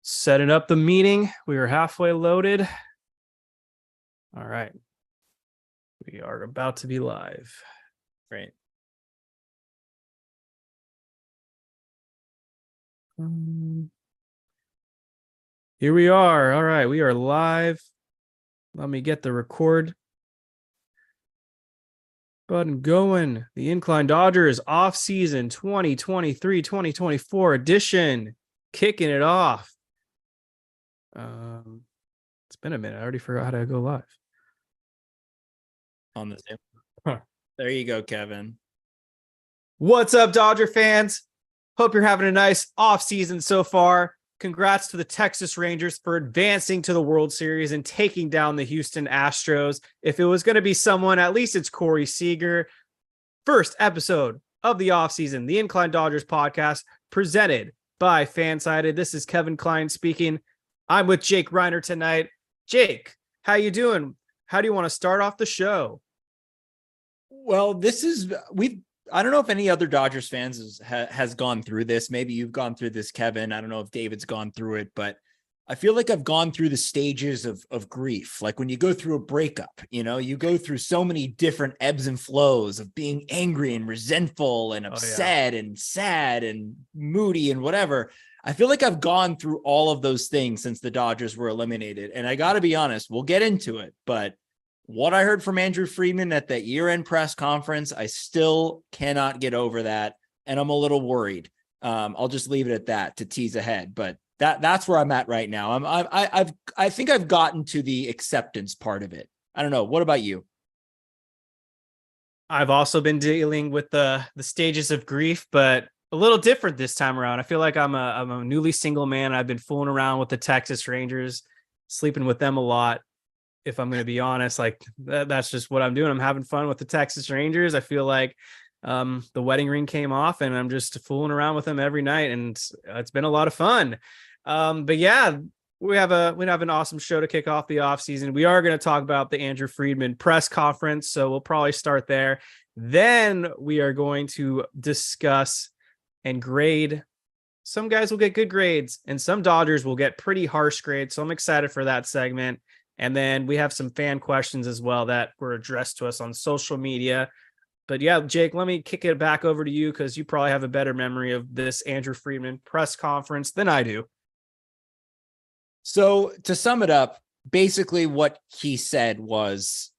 Setting up the meeting. We are halfway loaded. All right. We are about to be live. Great. Here we are. All right. We are live. Let me get the record button going. The Incline Dodgers offseason 2023-2024 edition. Kicking it off. It's been a minute. I already forgot how to go live. On the Zoom. Huh. There you go, Kevin. What's up, Dodger fans? Hope you're having a nice offseason so far. Congrats to the Texas Rangers for advancing to the World Series and taking down the Houston Astros. If it was going to be someone, at least it's Corey Seager. First episode of the offseason, the Incline Dodgers podcast, presented by FanSided. This is Kevin Klein speaking. I'm with Jake Reiner tonight. Jake, how you doing? How do you want to start off the show? Well, I don't know if any other Dodgers fans has gone through this. Maybe you've gone through this, Kevin. I don't know if David's gone through it, but I feel like I've gone through the stages of grief. Like when you go through a breakup, you go through so many different ebbs and flows of being angry and resentful and upset and sad and moody and whatever. I feel like I've gone through all of those things since the Dodgers were eliminated. And I got to be honest, we'll get into it, but what I heard from Andrew Friedman at that year-end press conference, I still cannot get over that. And I'm a little worried. I'll just leave it at that to tease ahead, but that's where I'm at right now. I think I've gotten to the acceptance part of it. I don't know. What about you? I've also been dealing with the stages of grief, but a little different this time around. I feel like I'm a newly single man. I've been fooling around with the Texas Rangers, sleeping with them a lot. If I'm going to be honest, like that's just what I'm doing. I'm having fun with the Texas Rangers. I feel like the wedding ring came off and I'm just fooling around with them every night. And it's been a lot of fun. But yeah, we have an awesome show to kick off the offseason. We are going to talk about the Andrew Friedman press conference. So we'll probably start there. Then we are going to discuss and grade. Some guys will get good grades and some Dodgers will get pretty harsh grades. So I'm excited for that segment. And then we have some fan questions as well that were addressed to us on social media. But yeah, Jake, let me kick it back over to you because you probably have a better memory of this Andrew Friedman press conference than I do. So to sum it up, basically what he said was,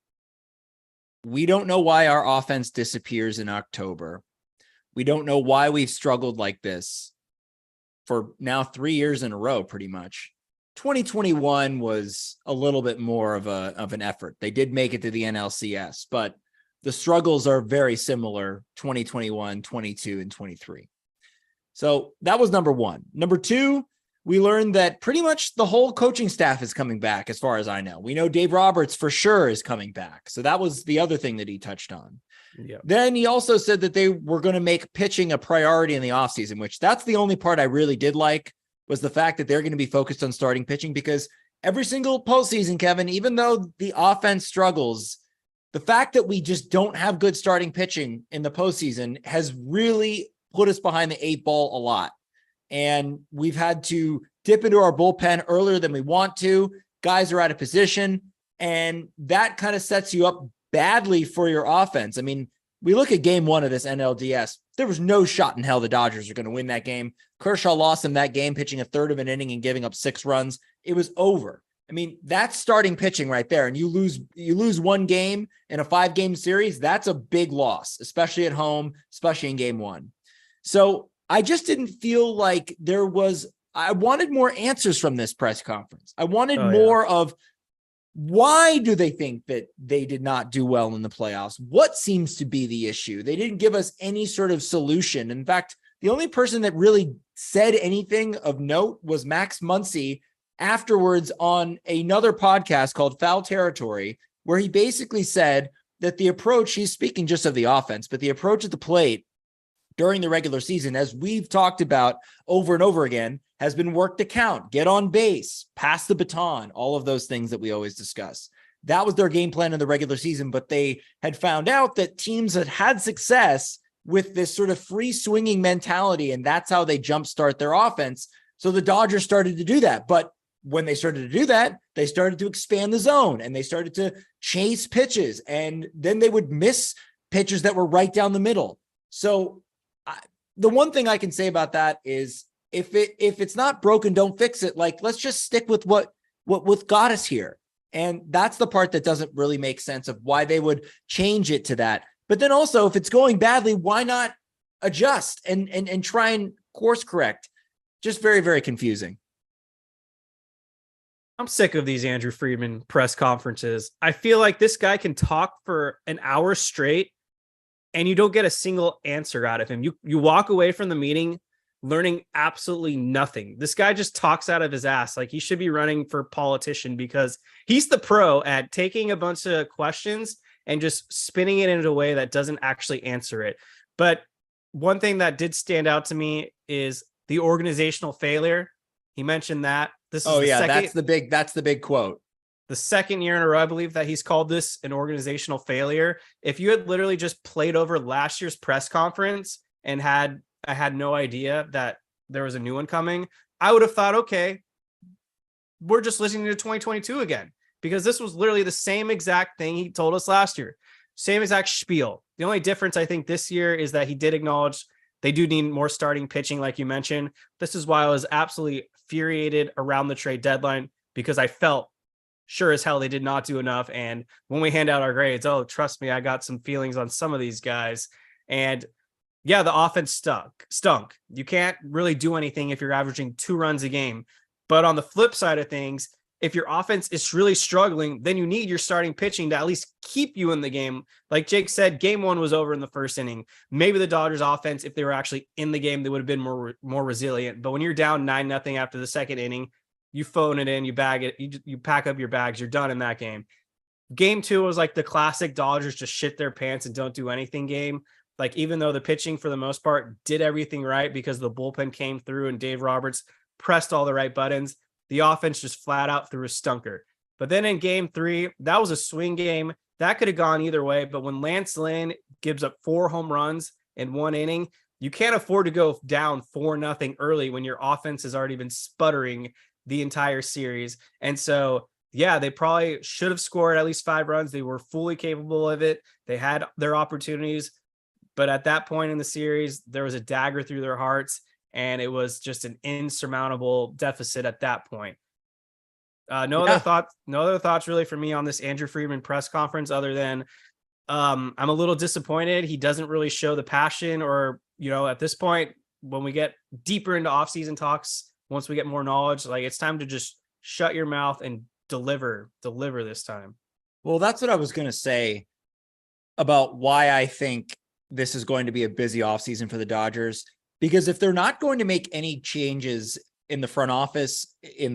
we don't know why our offense disappears in October. We don't know why we've struggled like this for now 3 years in a row, pretty much. 2021 was a little bit more of an effort. They did make it to the NLCS, but the struggles are very similar 2021, 22, and 23. So that was number one. Number two, we learned that pretty much the whole coaching staff is coming back, as far as I know. We know Dave Roberts for sure is coming back. So that was the other thing that he touched on. Yep. Then he also said that they were going to make pitching a priority in the offseason, which that's the only part I really did like, was the fact that they're going to be focused on starting pitching, because every single postseason, Kevin, even though the offense struggles, the fact that we just don't have good starting pitching in the postseason has really put us behind the 8 ball a lot. And we've had to dip into our bullpen earlier than we want to. Guys are out of position, and that kind of sets you up badly for your offense. I mean, we look at game one of this NLDS. There was no shot in hell the Dodgers are going to win that game. Kershaw lost in that game, pitching a third of an inning and giving up 6 runs. It was over. I mean, that's starting pitching right there. And you lose one game in a 5-game series. That's a big loss, especially at home, especially in game one. So I just didn't feel like I wanted more answers from this press conference. I wanted more of, why do they think that they did not do well in the playoffs? What seems to be the issue? They didn't give us any sort of solution. In fact, the only person that really said anything of note was Max Muncy afterwards on another podcast called Foul Territory, where he basically said that the approach, he's speaking just of the offense, but the approach at the plate during the regular season, as we've talked about over and over again, has been work to count, get on base, pass the baton, all of those things that we always discuss. That was their game plan in the regular season, but they had found out that teams that had success with this sort of free swinging mentality, and that's how they jumpstart their offense. So the Dodgers started to do that. But when they started to do that, they started to expand the zone and they started to chase pitches. And then they would miss pitches that were right down the middle. So the one thing I can say about that is if it's not broken, don't fix it. Like, let's just stick with what got us here. And that's the part that doesn't really make sense of why they would change it to that. But then also, if it's going badly, why not adjust and try and course correct? Just very, very confusing. I'm sick of these Andrew Friedman press conferences. I feel like this guy can talk for an hour straight and you don't get a single answer out of him. You walk away from the meeting learning absolutely nothing. This guy just talks out of his ass. Like, he should be running for politician because he's the pro at taking a bunch of questions and just spinning it in a way that doesn't actually answer it. But one thing that did stand out to me is the organizational failure. He mentioned that. This is that's the big quote. The second year in a row, I believe, that he's called this an organizational failure. If you had literally just played over last year's press conference and I had no idea that there was a new one coming, I would have thought, okay, we're just listening to 2022 again, because this was literally the same exact thing he told us last year. Same exact spiel. The only difference I think this year is that he did acknowledge they do need more starting pitching, like you mentioned. This is why I was absolutely infuriated around the trade deadline, because I felt sure as hell they did not do enough. And when we hand out our grades, oh, trust me, I got some feelings on some of these guys. And yeah, the offense stunk. You can't really do anything if you're averaging 2 runs a game. But on the flip side of things, if your offense is really struggling, then you need your starting pitching to at least keep you in the game. Like Jake said, game 1 was over in the first inning. Maybe the Dodgers offense, if they were actually in the game, they would have been more resilient. But when you're down 9-0 after the second inning, you phone it in, you bag it, you pack up your bags, you're done in that game. Game 2 was like the classic Dodgers just shit their pants and don't do anything game. Like, even though the pitching for the most part did everything right because the bullpen came through and Dave Roberts pressed all the right buttons, the offense just flat out threw a stunker. But then in game 3, that was a swing game. That could have gone either way. But when Lance Lynn gives up 4 home runs in 1 inning, you can't afford to go down 4-0 early when your offense has already been sputtering the entire series. And so, yeah, they probably should have scored at least 5 runs. They were fully capable of it. They had their opportunities. But at that point in the series, there was a dagger through their hearts, and it was just an insurmountable deficit at that point. No other thoughts really for me on this Andrew Friedman press conference, other than I'm a little disappointed. He doesn't really show the passion, or, at this point, when we get deeper into offseason talks, once we get more knowledge, like, it's time to just shut your mouth and deliver this time. Well, that's what I was going to say about why I think this is going to be a busy offseason for the Dodgers, because if they're not going to make any changes in the front office, in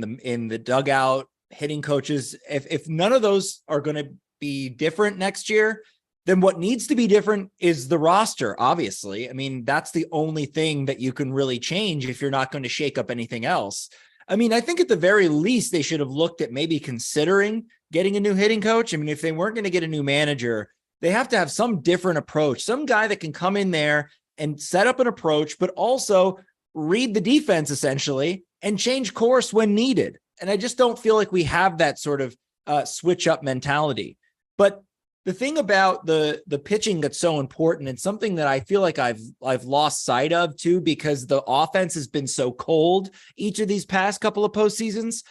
the dugout, hitting coaches, if none of those are going to be different next year, then what needs to be different is the roster. Obviously, I mean, that's the only thing that you can really change if you're not going to shake up anything else. I mean, I think at the very least, they should have looked at maybe considering getting a new hitting coach. I mean, if they weren't going to get a new manager, they have to have some different approach, some guy that can come in there and set up an approach, but also read the defense essentially and change course when needed. And I just don't feel like we have that sort of switch up mentality. But the thing about the pitching that's so important, and something that I feel like I've lost sight of too, because the offense has been so cold each of these past couple of postseasons,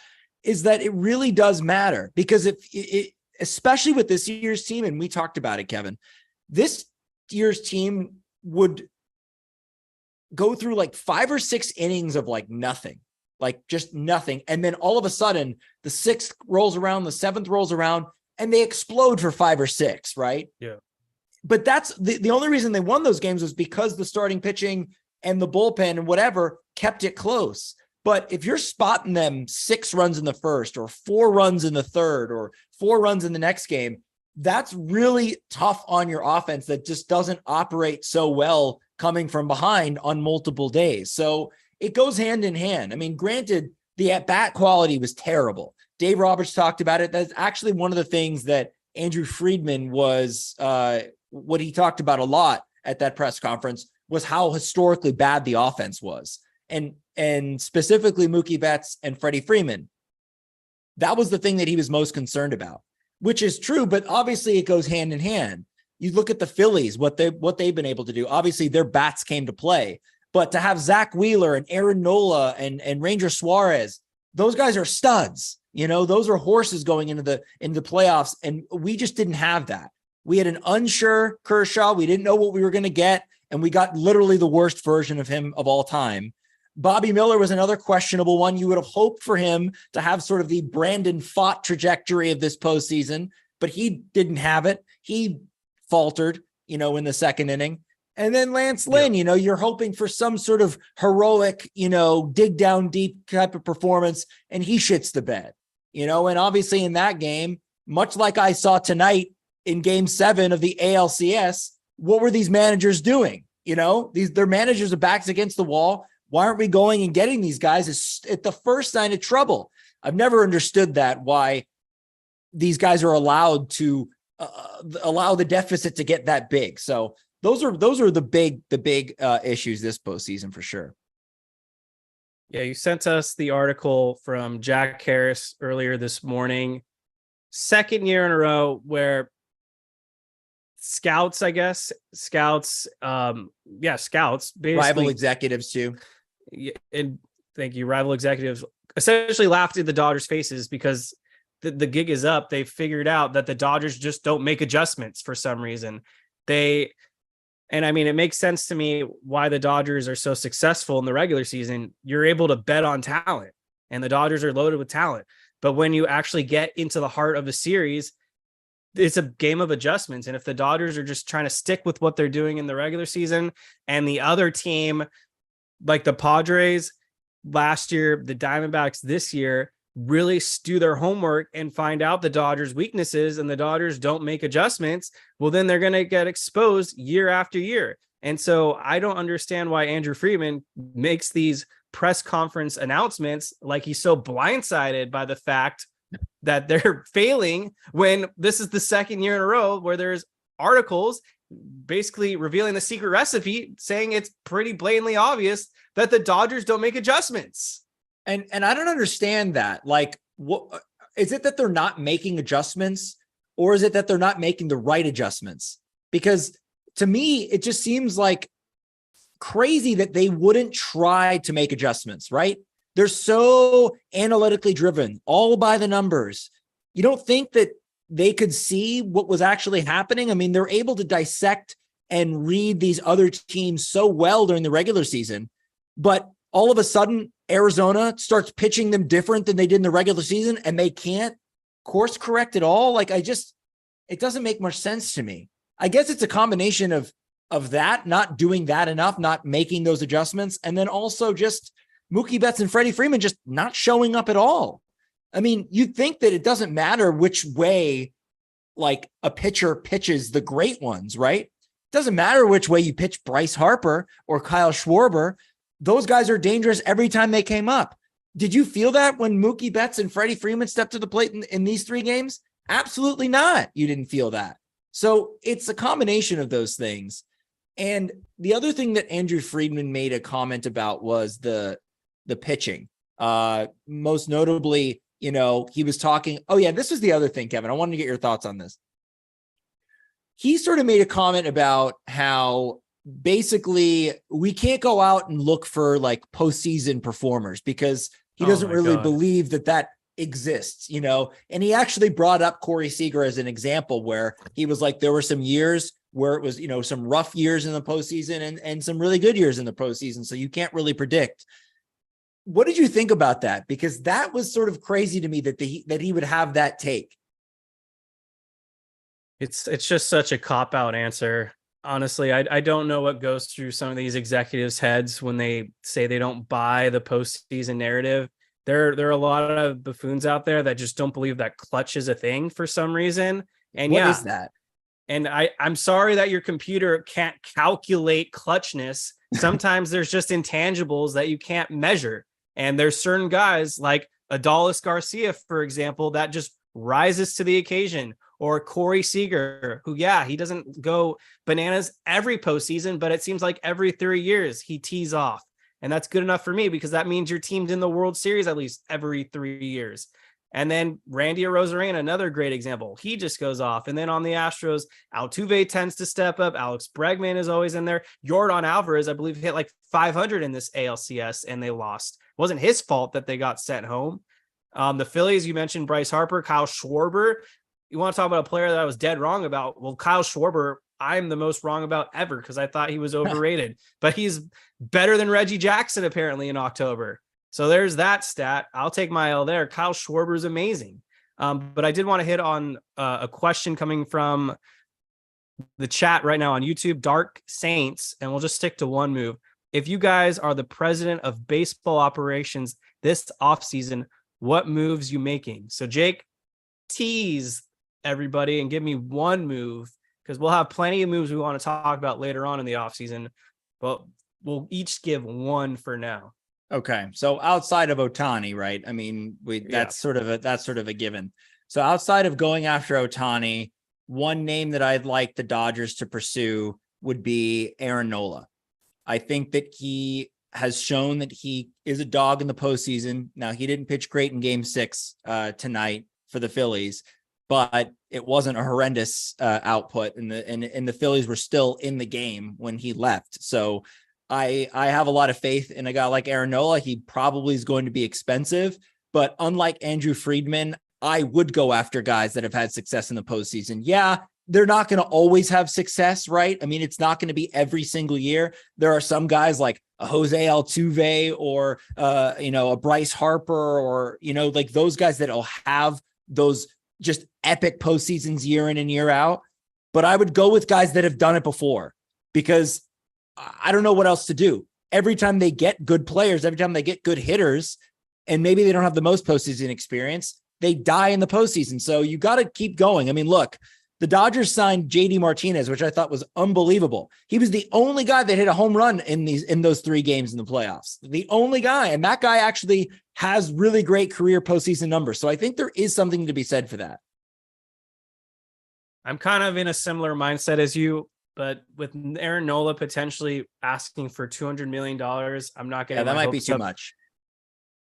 is that it really does matter. Because if it especially with this year's team, and we talked about it, Kevin, this year's team would go through like 5 or 6 innings of like nothing, like just nothing. And then all of a sudden the 6th rolls around, the 7th rolls around, and they explode for 5 or 6, right? Yeah. But that's the only reason they won those games was because the starting pitching and the bullpen and whatever kept it close. But if you're spotting them 6 runs in the first, or 4 runs in the third, or 4 runs in the next game, that's really tough on your offense that just doesn't operate so well coming from behind on multiple days. So it goes hand in hand. I mean, granted, the at-bat quality was terrible. Dave Roberts talked about it. That's actually one of the things that Andrew Friedman was, what he talked about a lot at that press conference, was how historically bad the offense was. And and specifically Mookie Betts and Freddie Freeman. That was the thing that he was most concerned about, which is true, but obviously it goes hand in hand. You look at the Phillies, what they've been able to do. Obviously, their bats came to play, but to have Zach Wheeler and Aaron Nola and Ranger Suarez, those guys are studs. Those are horses going into the playoffs, and we just didn't have that. We had an unsure Kershaw. We didn't know what we were going to get, and we got literally the worst version of him of all time. Bobby Miller was another questionable one. You would have hoped for him to have sort of the Brandon Pfaadt trajectory of this postseason, but he didn't have it. He faltered, in the second inning. And then Lance Lynn, you're hoping for some sort of heroic, dig down deep type of performance, and he shits the bed, and obviously in that game, much like I saw tonight in game 7 of the ALCS, what were these managers doing? Their managers are backs against the wall. Why aren't we going and getting these guys at the first sign of trouble? I've never understood that, why these guys are allowed to allow the deficit to get that big. So those are the big issues this postseason for sure. Yeah, you sent us the article from Jack Harris earlier this morning. Second year in a row where scouts, basically, rival executives too. And thank you. Rival executives essentially laughed in the Dodgers' faces because the gig is up. They figured out that the Dodgers just don't make adjustments for some reason. It makes sense to me why the Dodgers are so successful in the regular season. You're able to bet on talent, and the Dodgers are loaded with talent. But when you actually get into the heart of the series, it's a game of adjustments. And if the Dodgers are just trying to stick with what they're doing in the regular season, and the other team, like the Padres last year, the Diamondbacks this year, really do their homework and find out the Dodgers' weaknesses, and the Dodgers don't make adjustments, well, then they're going to get exposed year after year. And so I don't understand why Andrew Friedman makes these press conference announcements like he's so blindsided by the fact that they're failing, when this is the second year in a row where there's articles basically revealing the secret recipe, saying it's pretty blatantly obvious that the Dodgers don't make adjustments. And I don't understand that. Like, what is it that they're not making adjustments, or is it that they're not making the right adjustments? Because to me, it just seems like crazy that they wouldn't try to make adjustments, right? They're so analytically driven, all by the numbers. You don't think that they could see what was actually happening? I mean, they're able to dissect and read these other teams so well during the regular season, but all of a sudden Arizona starts pitching them different than they did in the regular season, and they can't course correct at all. Like, it doesn't make much sense to me. I guess it's a combination of that, not doing that enough, not making those adjustments, and then also just Mookie Betts and Freddie Freeman just not showing up at all. I mean, you'd think that it doesn't matter which way, like, a pitcher pitches the great ones, right? It doesn't matter which way you pitch Bryce Harper or Kyle Schwarber. Those guys are dangerous every time they came up. Did you feel that when Mookie Betts and Freddie Freeman stepped to the plate in these 3 games? Absolutely not. You didn't feel that. So it's a combination of those things. And the other thing that Andrew Friedman made a comment about was the pitching. Most notably, he was talking. Oh yeah, this was the other thing, Kevin. I wanted to get your thoughts on this. He sort of made a comment about how basically we can't go out and look for like postseason performers because he doesn't really believe that exists, and he actually brought up Corey Seager as an example where he was like, there were some years where it was, some rough years in the postseason and some really good years in the postseason. So you can't really predict. What did you think about that? Because that was sort of crazy to me that he would have that take. It's just such a cop-out answer. Honestly, I don't know what goes through some of these executives' heads when they say they don't buy the postseason narrative. There are a lot of buffoons out there that just don't believe that clutch is a thing for some reason. And what is that? And I'm sorry that your computer can't calculate clutchness. Sometimes there's just intangibles that you can't measure. And there's certain guys like Adolis Garcia, for example, that just rises to the occasion. Or Corey Seager, who, he doesn't go bananas every postseason, but it seems like every 3 years he tees off. And that's good enough for me because that means your team's in the World Series at least every 3 years. And then Randy Arozarena, another great example. He just goes off. And then on the Astros, Altuve tends to step up. Alex Bregman is always in there. Yordan Alvarez, I believe, hit like 500 in this ALCS and they lost. It wasn't his fault that they got sent home. The Phillies, you mentioned Bryce Harper, Kyle Schwarber. You want to talk about a player that I was dead wrong about? Well, Kyle Schwarber, I'm the most wrong about ever because I thought he was overrated, but he's better than Reggie Jackson apparently in October. So there's that stat. I'll take my L there. Kyle Schwarber is amazing. But I did want to hit on a question coming from the chat right now on YouTube, Dark Saints, and we'll just stick to one move. If you guys are the president of baseball operations this offseason, what moves you making? So Jake, tease everybody and give me one move because we'll have plenty of moves we want to talk about later on in the offseason, but we'll each give one for now. Okay. So outside of Ohtani, right? I mean, that's sort of a given. So outside of going after Ohtani, one name that I'd like the Dodgers to pursue would be Aaron Nola. I think that he has shown that he is a dog in the postseason. Now, he didn't pitch great in Game 6 tonight for the Phillies, but it wasn't a horrendous output, and the Phillies were still in the game when he left. So I have a lot of faith in a guy like Aaron Nola. He probably is going to be expensive, but unlike Andrew Friedman, I would go after guys that have had success in the postseason. Yeah, they're not going to always have success, right? I mean, it's not going to be every single year. There are some guys like a Jose Altuve or, a Bryce Harper or, like those guys that'll have those just epic postseasons year in and year out. But I would go with guys that have done it before because I don't know what else to do. Every time they get good players, every time they get good hitters, and maybe they don't have the most postseason experience, they die in the postseason. So you got to keep going. I mean, look, the Dodgers signed JD Martinez, which I thought was unbelievable. He was the only guy that hit a home run in those 3 games in the playoffs. The only guy. And that guy actually has really great career postseason numbers. So I think there is something to be said for that. I'm kind of in a similar mindset as you, but with Aaron Nola potentially asking for $200 million, I'm not getting that might be too much.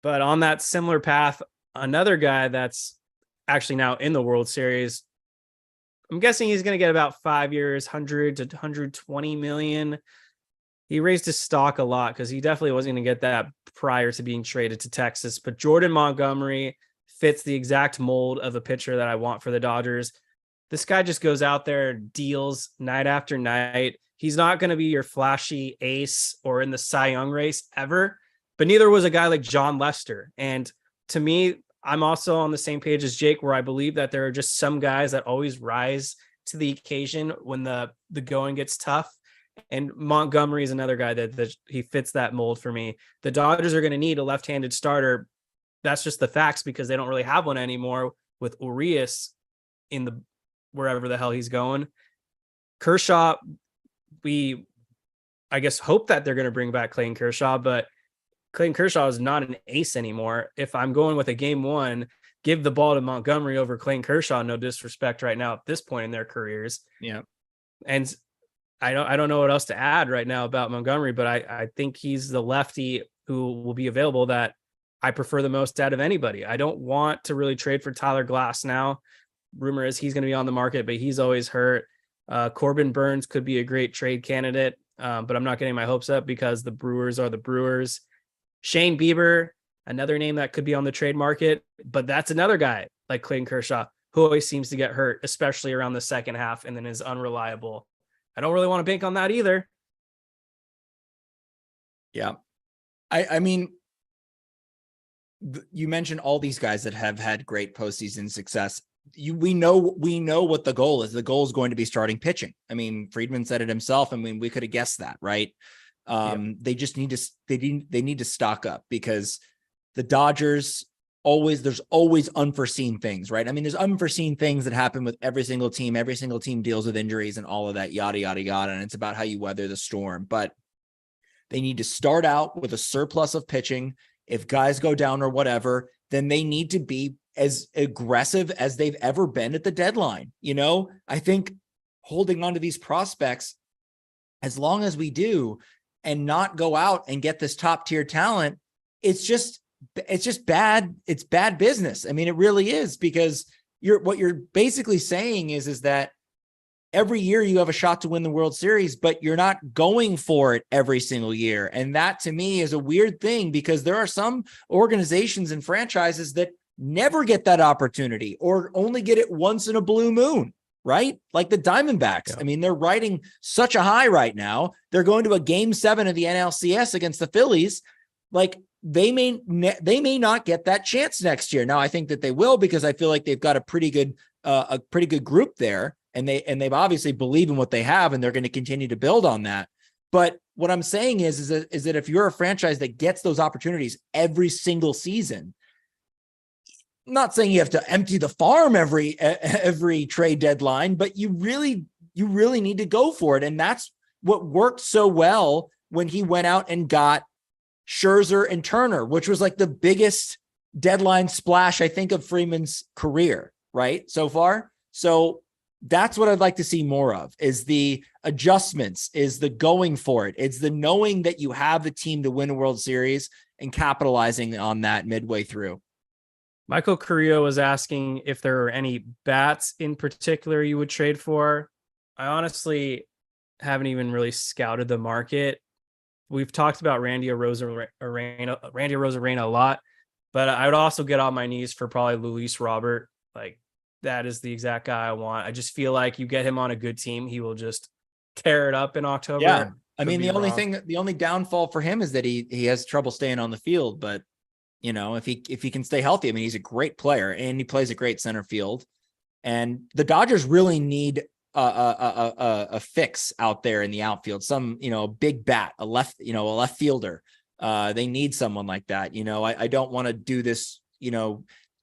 But on that similar path, another guy that's actually now in the World Series, I'm guessing he's going to get about 5 years, 100 to 120 million. He raised his stock a lot because he definitely wasn't going to get that prior to being traded to Texas. But Jordan Montgomery fits the exact mold of a pitcher that I want for the Dodgers. This guy just goes out there, deals night after night. He's not going to be your flashy ace or in the Cy Young race ever, but neither was a guy like John Lester. And to me, I'm also on the same page as Jake, where I believe that there are just some guys that always rise to the occasion when the going gets tough. And Montgomery is another guy that he fits that mold for me. The Dodgers are going to need a left-handed starter. That's just the facts because they don't really have one anymore with Urias in the wherever the hell he's going. Kershaw, I guess hope that they're going to bring back Clayton Kershaw, but Clayton Kershaw is not an ace anymore. If I'm going with a game 1, give the ball to Montgomery over Clayton Kershaw. No disrespect right now at this point in their careers. Yeah. And I don't know what else to add right now about Montgomery, but I think he's the lefty who will be available that I prefer the most out of anybody. I don't want to really trade for Tyler Glass now. Rumor is he's going to be on the market, but he's always hurt. Corbin Burns could be a great trade candidate, but I'm not getting my hopes up because the Brewers are the Brewers. Shane Bieber, another name that could be on the trade market, but that's another guy like Clayton Kershaw who always seems to get hurt, especially around the second half, and then is unreliable. I don't really want to bank on that either. Yeah. I mean, you mentioned all these guys that have had great postseason success. We know what the goal is. The goal is going to be starting pitching. I mean, Friedman said it himself. I mean, we could have guessed that, right? They just need to stock up because the Dodgers there's always unforeseen things, right? I mean, there's unforeseen things that happen with every single team. Every single team deals with injuries and all of that, yada, yada, yada. And it's about how you weather the storm, but they need to start out with a surplus of pitching. If guys go down or whatever, then they need to be as aggressive as they've ever been at the deadline. I think holding on to these prospects, as long as we do, and not go out and get this top tier talent, it's just bad. It's bad business. I mean, it really is, because what you're basically saying is that every year you have a shot to win the World Series, but you're not going for it every single year. And that to me is a weird thing, because there are some organizations and franchises that never get that opportunity or only get it once in a blue moon, right? Like the Diamondbacks. Yeah. I mean, they're riding such a high right now. They're going to a game 7 of the NLCS against the Phillies. Like they may not get that chance next year. Now I think that they will, because I feel like they've got a pretty good group there. And they've obviously believe in what they have, and they're going to continue to build on that. But what I'm saying is that if you're a franchise that gets those opportunities every single season, I'm not saying you have to empty the farm every trade deadline, but you really need to go for it. And that's what worked so well when he went out and got Scherzer and Turner, which was like the biggest deadline splash, I think, of Friedman's career, right? So far. So that's what I'd like to see more of, is the adjustments, is the going for it. It's the knowing that you have the team to win a World Series and capitalizing on that midway through. Michael Carrillo was asking if there are any bats in particular you would trade for. I honestly haven't even really scouted the market. We've talked about Randy Arozarena a lot, but I would also get on my knees for probably Luis Robert. Like, that is the exact guy I want. I just feel like you get him on a good team, he will just tear it up in October. Yeah. I mean, the only downfall for him is that he has trouble staying on the field, but you know, if he can stay healthy, I mean, he's a great player and he plays a great center field. And the Dodgers really need a fix out there in the outfield. Some, a big bat, a left fielder. They need someone like that. I don't want to do this,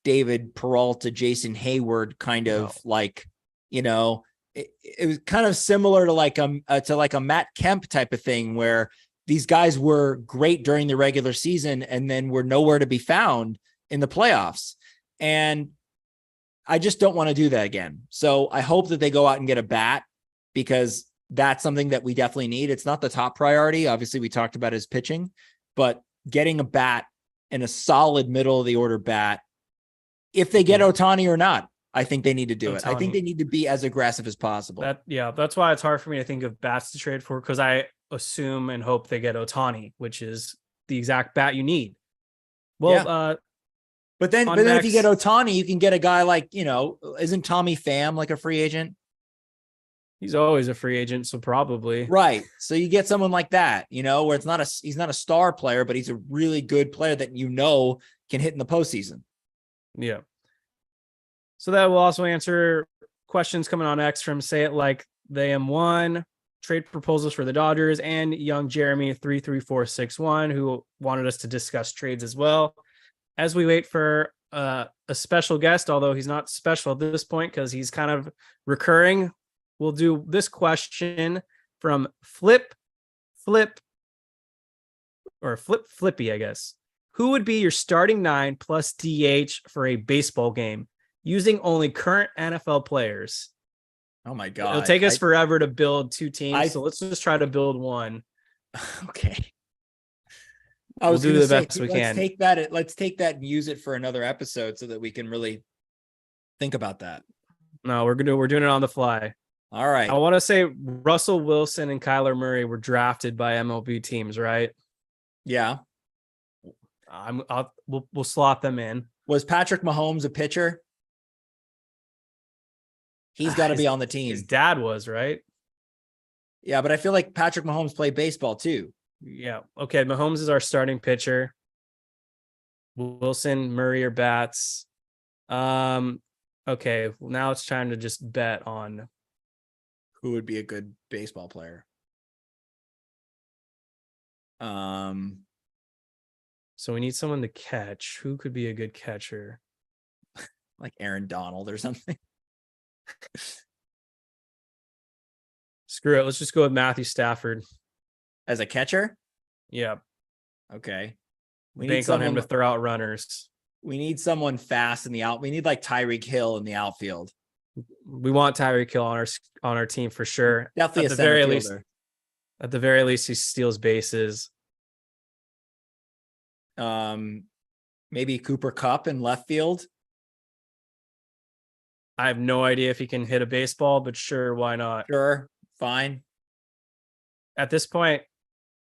David Peralta, Jason Hayward kind of it was kind of similar to like a Matt Kemp type of thing, where these guys were great during the regular season and then were nowhere to be found in the playoffs. And I just don't want to do that again. So I hope that they go out and get a bat, because that's something that we definitely need. It's not the top priority. Obviously, we talked about his pitching, but getting a bat and a solid middle of the order bat, if they get Ohtani or not, I think they need to do it. I think they need to be as aggressive as possible. That's why it's hard for me to think of bats to trade for, because I assume and hope they get Ohtani, which is the exact bat you need. Well, yeah. But then if you get Ohtani, you can get a guy like, isn't Tommy Pham like a free agent? He's always a free agent, so probably. Right. So you get someone like that, where he's not a star player, but he's a really good player that can hit in the postseason. Yeah. So that will also answer questions coming on X from Say It Like They M1, trade proposals for the Dodgers, and Young Jeremy 33461, who wanted us to discuss trades as well. As we wait for a special guest, although he's not special at this point because he's kind of recurring, we'll do this question from Flippy, I guess. Who would be your starting 9 plus DH for a baseball game using only current NFL players? Oh my God. It'll take us forever to build 2 teams. So let's just try to build one. Okay. We'll do the best we can. Let's take that and use it for another episode so that we can really think about that. No, we're doing it on the fly. All right. I want to say Russell Wilson and Kyler Murray were drafted by MLB teams, right? Yeah. We'll slot them in. Was Patrick Mahomes a pitcher? He's got to be on the team. His dad was, right? Yeah, but I feel like Patrick Mahomes played baseball too. Yeah. Okay. Mahomes is our starting pitcher. Wilson, Murray, or bats. Okay. Well, now it's time to just bet on who would be a good baseball player. So we need someone to catch. Who could be a good catcher? Like Aaron Donald or something. Screw it. Let's just go with Matthew Stafford. As a catcher? Yeah. Okay. We bank on him to throw out runners. We need someone fast in the out. We need like Tyreek Hill in the outfield. We want Tyreek Hill on our team for sure. Definitely at the very least. At the very least, he steals bases. Maybe Cooper Kupp in left field. I have no idea if he can hit a baseball, but sure, why not? Sure, fine. At this point,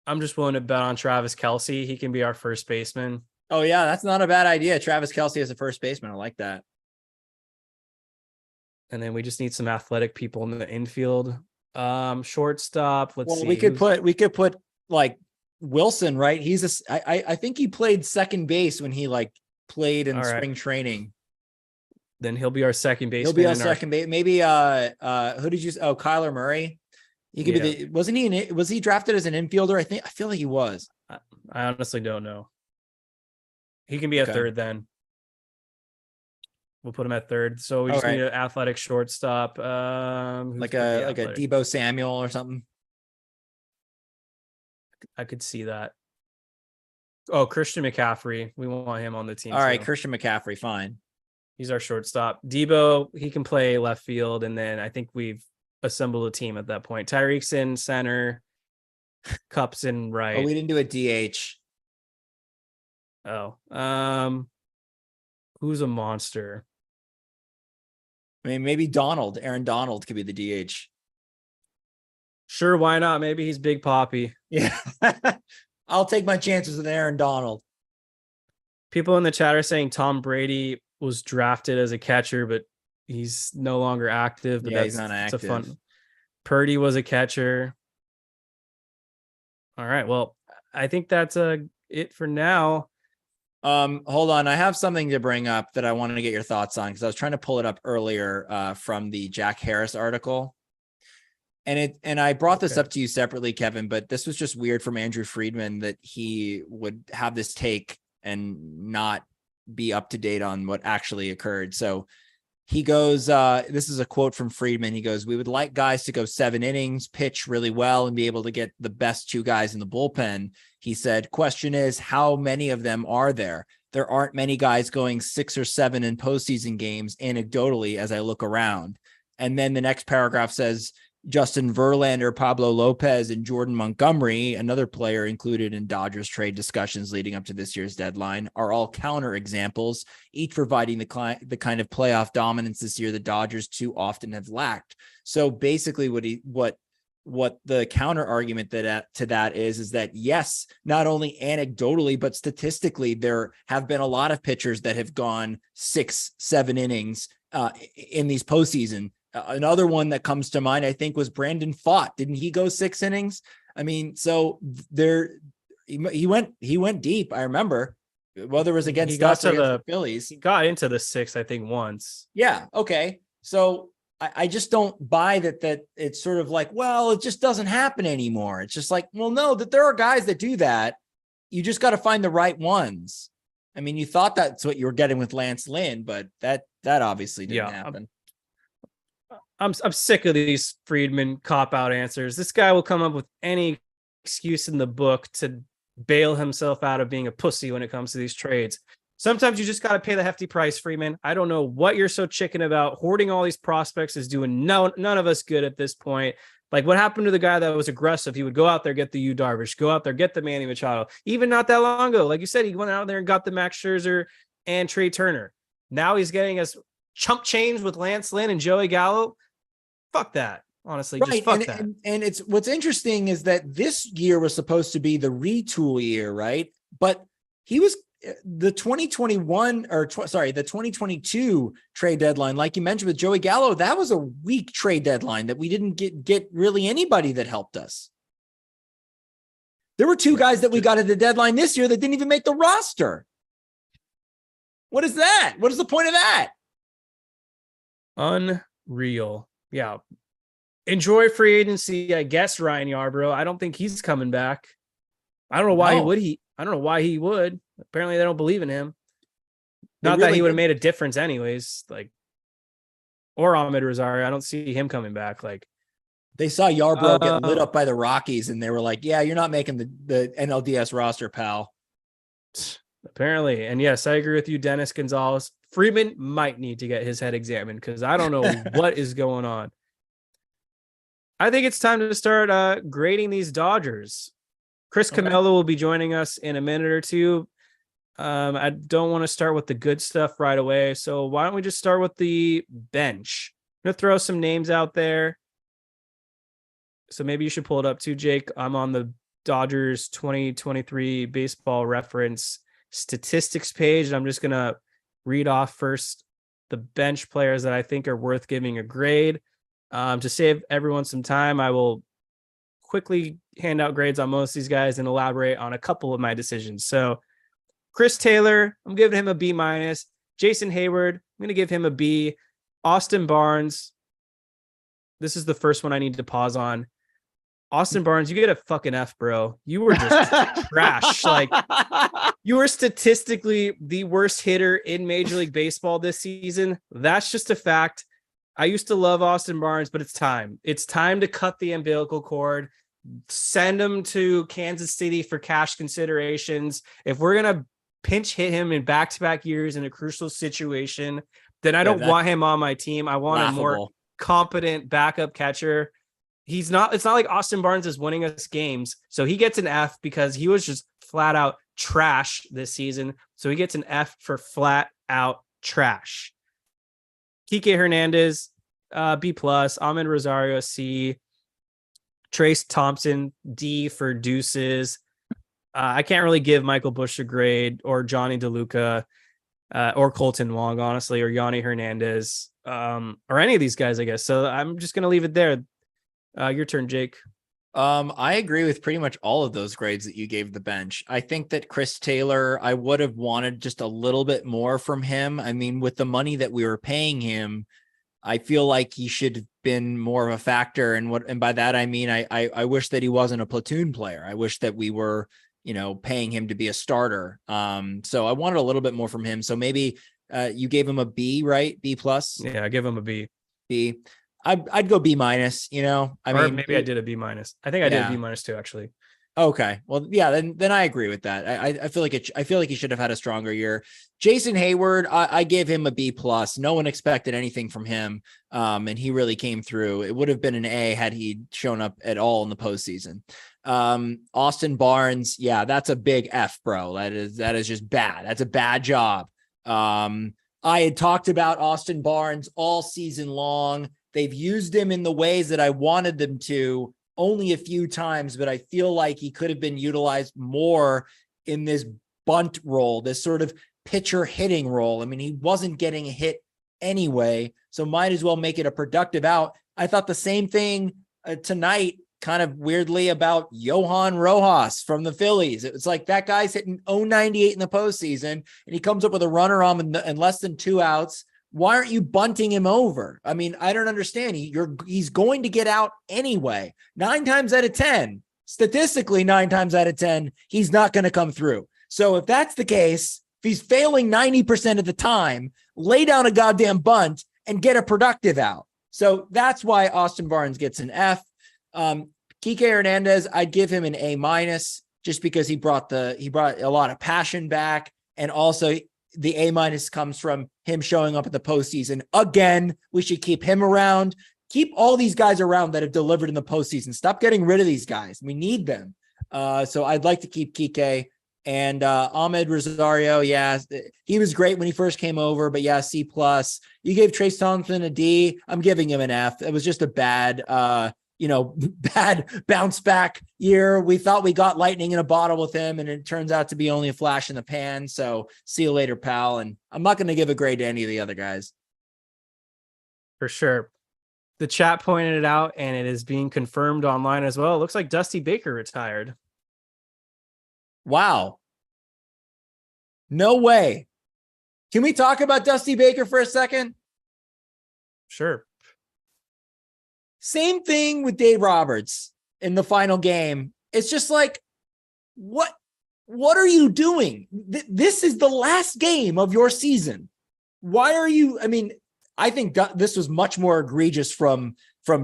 I'm just willing to bet on Travis Kelce. He can be our first baseman. Oh yeah, that's not a bad idea. Travis Kelce as a first baseman. I like that. And then we just need some athletic people in the infield. Shortstop. Let's see. We could put like Wilson, right? I think he played second base when he like played in spring training. Then he'll be our second baseman. He'll be our second base. Maybe who did you? Oh, Kyler Murray. He could be was he drafted as an infielder? I feel like he was. I honestly don't know. He can be a third then. We'll put him at third. So we just need an athletic shortstop. Like a Deebo Samuel or something. I could see that. Oh, Christian McCaffrey. We want him on the team. All right, Christian McCaffrey, fine. He's our shortstop. Deebo, he can play left field, and then I think we've assembled a team at that point. Tyreek's in center, Kupp's in right. Oh, we didn't do a DH. Oh, who's a monster? I mean, maybe Aaron Donald could be the DH. Sure, why not? Maybe he's Big Poppy. Yeah. I'll take my chances with Aaron Donald. People in the chat are saying Tom Brady was drafted as a catcher, but he's no longer active. But he's not active. It's a fun. Purdy was a catcher. All right. Well, I think that's it for now. Hold on. I have something to bring up that I wanted to get your thoughts on because I was trying to pull it up earlier from the Jack Harris article. And I brought this up to you separately, Kevin, but this was just weird from Andrew Friedman that he would have this take and not be up to date on what actually occurred. So he goes, this is a quote from Friedman. He goes, "We would like guys to go 7 innings, pitch really well, and be able to get the best 2 guys in the bullpen." He said, "Question is, how many of them are there? There aren't many guys going 6 or 7 in postseason games, anecdotally, as I look around." And then the next paragraph says, Justin Verlander, Pablo Lopez, and Jordan Montgomery, another player included in Dodgers trade discussions leading up to this year's deadline, are all counter examples, each providing the kind of playoff dominance this year the Dodgers too often have lacked. So basically what the counter argument to that is that yes, not only anecdotally, but statistically, there have been a lot of pitchers that have gone 6-7 innings in these postseason. Another one that comes to mind, I think, was Brandon Pfaadt. Didn't he go 6 innings? I mean, so he went deep. I remember whether it was against us or against the Phillies. He got into the 6, I think, once. Yeah. Okay. So I just don't buy that it's sort of like, well, it just doesn't happen anymore. It's just like, well, no, that there are guys that do that. You just got to find the right ones. I mean, you thought that's what you were getting with Lance Lynn, but that obviously didn't happen. I'm sick of these Friedman cop-out answers. This guy will come up with any excuse in the book to bail himself out of being a pussy when it comes to these trades. Sometimes you just got to pay the hefty price, Friedman. I don't know what you're so chicken about. Hoarding all these prospects is doing none of us good at this point. Like, what happened to the guy that was aggressive? He would go out there, get the Yu Darvish, go out there, get the Manny Machado. Even not that long ago, like you said, he went out there and got the Max Scherzer and Trey Turner. Now he's getting us chump change with Lance Lynn and Joey Gallo. Fuck that. Honestly, right. Just fuck that. And it's what's interesting is that this year was supposed to be the retool year, right? But he was the 2022 trade deadline, like you mentioned with Joey Gallo, that was a weak trade deadline that we didn't get really anybody that helped us. There were 2 guys that we got at the deadline this year that didn't even make the roster. What is that? What is the point of that? Unreal. Yeah. Enjoy free agency, I guess, Ryan Yarbrough. I don't think he's coming back. I don't know why I don't know why he would. Apparently they don't believe in him. Not that he would have made a difference anyways. Like, or Ahmed Rosario. I don't see him coming back. Like, they saw Yarbrough get lit up by the Rockies and they were like, yeah, you're not making the NLDS roster, pal. Apparently. And yes, I agree with you, Dennis Gonzalez. Friedman might need to get his head examined because I don't know what is going on. I think it's time to start grading these Dodgers. Chris Okay. Camello will be joining us in a minute or two. I don't want to start with the good stuff right away. So why don't we just start with the bench? I'm going to throw some names out there. So maybe you should pull it up too, Jake. I'm on the Dodgers 2023 baseball reference statistics page. And I'm just going to read off first the bench players that I think are worth giving a grade. To save everyone some time, I will quickly hand out grades on most of these guys and elaborate on a couple of my decisions. So Chris Taylor, I'm giving him a B minus. Jason Hayward, I'm going to give him a B. Austin Barnes, this is the first one I need to pause on. Austin Barnes, you get a fucking F, bro. You were just trash. Like, you were statistically the worst hitter in Major League Baseball this season. That's just a fact. I used to love Austin Barnes, but it's time. It's time to cut the umbilical cord. Send him to Kansas City for cash considerations. If we're going to pinch hit him in back-to-back years in a crucial situation, then I don't want him on my team. I want a more competent backup catcher. It's not like Austin Barnes is winning us games. So he gets an F because he was just flat out trash this season. So he gets an F for flat out trash. Kike Hernandez, B plus. Ahmed Rosario, C. Trace Thompson, D for deuces. I can't really give Michael Busch a grade, or Johnny DeLuca, or Colton Wong, honestly, or Yanni Hernandez, or any of these guys, I guess. So I'm just going to leave it there. Your turn, Jake. I agree with pretty much all of those grades that you gave the bench. I think that Chris Taylor, I would have wanted just a little bit more from him. I mean, with the money that we were paying him, I feel like he should have been more of a factor. And by that, I mean, I wish that he wasn't a platoon player. I wish that we were, paying him to be a starter. So I wanted a little bit more from him. So maybe you gave him a B, right? B plus. Yeah, I give him a B. B. I'd go B minus, I mean, maybe I did a B minus. I think I did a B minus too, actually. Okay. Well, yeah, then I agree with that. I feel like he should have had a stronger year. Jason Hayward, I gave him a B plus. No one expected anything from him. And he really came through. It would have been an A had he shown up at all in the postseason. Austin Barnes, yeah, that's a big F, bro. That is just bad. That's a bad job. I had talked about Austin Barnes all season long. They've used him in the ways that I wanted them to, only a few times, but I feel like he could have been utilized more in this bunt role, this sort of pitcher hitting role. I mean, he wasn't getting a hit anyway, so might as well make it a productive out. I thought the same thing tonight, kind of weirdly, about Johan Rojas from the Phillies. It was like that guy's hitting 098 in the postseason, and he comes up with a runner on and less than 2 outs. Why aren't you bunting him over? I mean, I don't understand. He's going to get out anyway. 9 times out of 10, statistically 9 times out of 10, he's not going to come through. So if that's the case, if he's failing 90% of the time, lay down a goddamn bunt and get a productive out. So that's why Austin Barnes gets an F. Kike Hernandez, I'd give him an A minus just because he brought a lot of passion back, and also the A minus comes from him showing up at the postseason. Again, we should keep him around. Keep all these guys around that have delivered in the postseason. Stop getting rid of these guys. We need them. So I'd like to keep Kike. And Ahmed Rosario, yeah, he was great when he first came over, but yeah, C plus. You gave Trace Thompson a D. I'm giving him an F. It was just a bad bounce back year. We thought we got lightning in a bottle with him, and it turns out to be only a flash in the pan. So see you later, pal. And I'm not going to give a grade to any of the other guys. For sure. The chat pointed it out, and it is being confirmed online as well. It looks like Dusty Baker retired. Wow. No way. Can we talk about Dusty Baker for a second? Sure. Same thing with Dave Roberts in the final game. It's just like, what are you doing? This is the last game of your season. Why are you? I mean, I think this was much more egregious from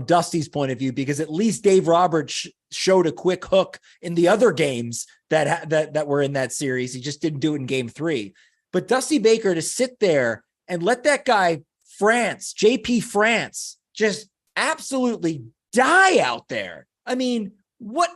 Dusty's point of view, because at least Dave Roberts showed a quick hook in the other games that were in that series. He just didn't do it in game 3. But Dusty Baker to sit there and let that guy JP France, just absolutely die out there. I mean, what